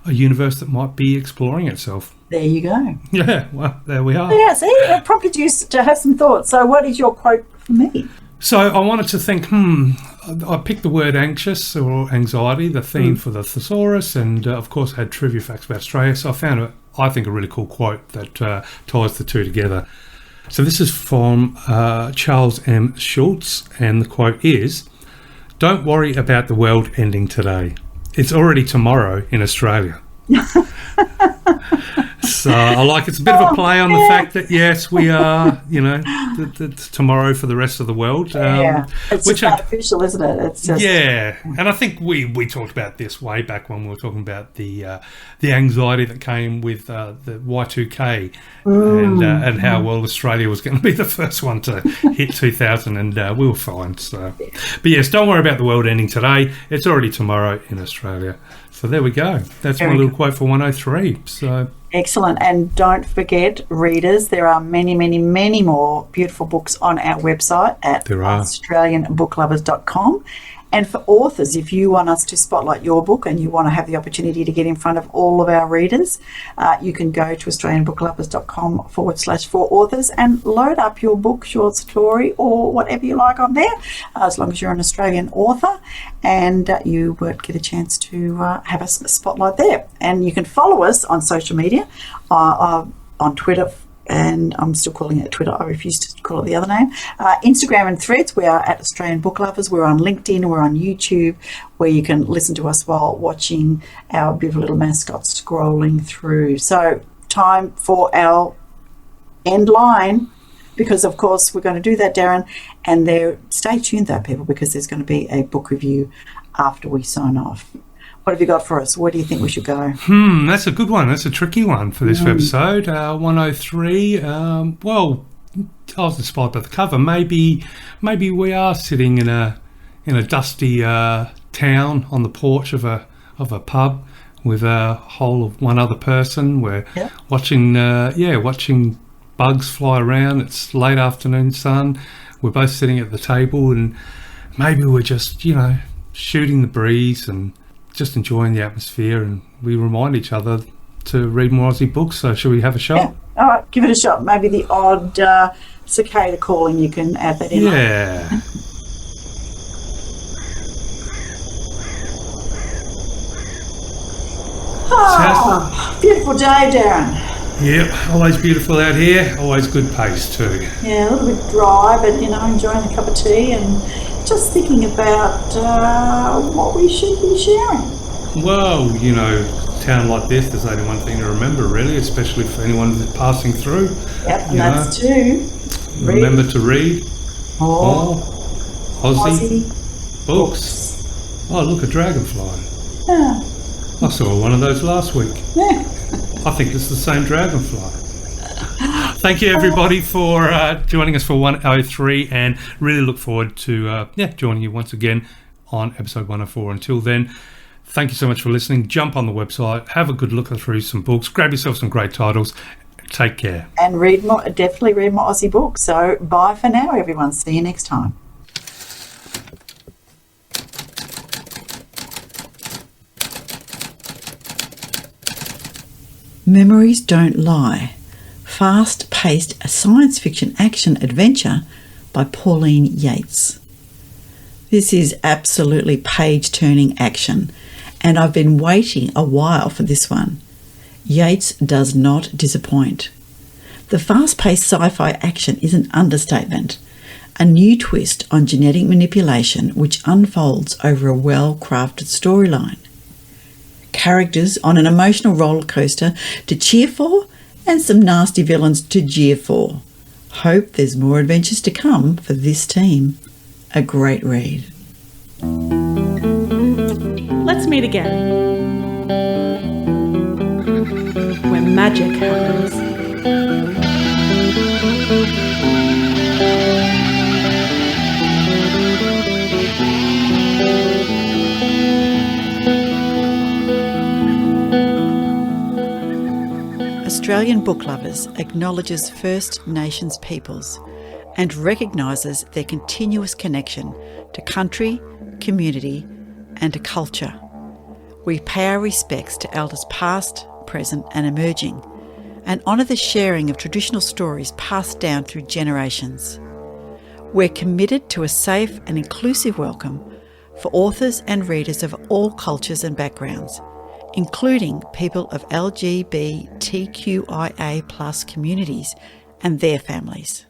B: a universe that might be exploring itself.
C: There you go.
B: Yeah, well, there we are.
C: Yeah, see, it prompted you to have some thoughts. So what is your quote for me?
B: So I wanted to think, I picked the word anxious or anxiety, the theme for the thesaurus, and of course had trivia facts about Australia. So I found I think a really cool quote that ties the two together. So this is from Charles M. Schultz, and the quote is, "Don't worry about the world ending today. It's already tomorrow in Australia." So I like it's a bit of a play on the fact that, yes, we are, the tomorrow for the rest of the world.
C: It's just artificial, isn't it? It's just...
B: Yeah, and I think we talked about this way back when we were talking about the anxiety that came with the Y2K and how Australia was going to be the first one to hit 2000, and we were fine. So, but yes, don't worry about the world ending today. It's already tomorrow in Australia. So there we go. That's my little quote for 103. So
C: Excellent. And don't forget, readers, there are many, many, many more beautiful books on our website at australianbooklovers.com. And for authors, if you want us to spotlight your book and you want to have the opportunity to get in front of all of our readers, you can go to australianbooklovers.com/for authors and load up your book, short story, or whatever you like on there, as long as you're an Australian author, and you would get a chance to have us spotlight there. And you can follow us on social media, on Twitter, and I'm still calling it Twitter. I refuse to call it the other name. Instagram and Threads, we are at Australian Book Lovers. We're on LinkedIn, we're on YouTube, where you can listen to us while watching our beautiful little mascots scrolling through. So time for our end line, because of course we're going to do that, Darren, and stay tuned though, people, because there's going to be a book review after we sign off. What have you got for us? Where do you think we should go?
B: That's a good one. That's a tricky one for this episode. 103. Well, I was inspired by the cover. Maybe we are sitting in a dusty town on the porch of a pub with a whole of one other person. We're watching bugs fly around. It's late afternoon sun. We're both sitting at the table, and maybe we're just shooting the breeze and just enjoying the atmosphere, and we remind each other to read more Aussie books. So shall we have a shot?
C: Yeah. All right, give it a shot. Maybe the odd cicada calling, you can add that in.
B: Yeah.
C: Beautiful day, Darren.
B: Yep, always beautiful out here. Always good pace too.
C: Yeah, a little bit dry, but enjoying a cup of tea and just thinking about what we should be sharing.
B: Well, town like this, there's only one thing to remember, really, especially for anyone that's passing through.
C: Yep, and that's two.
B: Remember to read
C: more
B: Aussie books. Oh, look, a dragonfly.
C: Yeah.
B: I saw one of those last week.
C: Yeah.
B: I think it's the same dragonfly. Thank you, everybody, for joining us for 103, and really look forward to joining you once again on episode 104. Until then, thank you so much for listening. Jump on the website, have a good look through some books, grab yourself some great titles. Take care.
C: And definitely read more Aussie books. So bye for now, everyone. See you next time.
E: Memories Don't Lie. Fast-paced science fiction action adventure by Pauline Yates. This is absolutely page-turning action, and I've been waiting a while for this one. Yates does not disappoint. The fast-paced sci-fi action is an understatement, a new twist on genetic manipulation which unfolds over a well-crafted storyline. Characters on an emotional roller coaster to cheer for, and some nasty villains to jeer for. Hope there's more adventures to come for this team. A great read.
A: Let's meet again, where magic happens.
E: Australian Book Lovers acknowledges First Nations peoples and recognises their continuous connection to country, community and to culture. We pay our respects to elders past, present and emerging, and honour the sharing of traditional stories passed down through generations. We're committed to a safe and inclusive welcome for authors and readers of all cultures and backgrounds, including people of LGBTQIA+ communities and their families.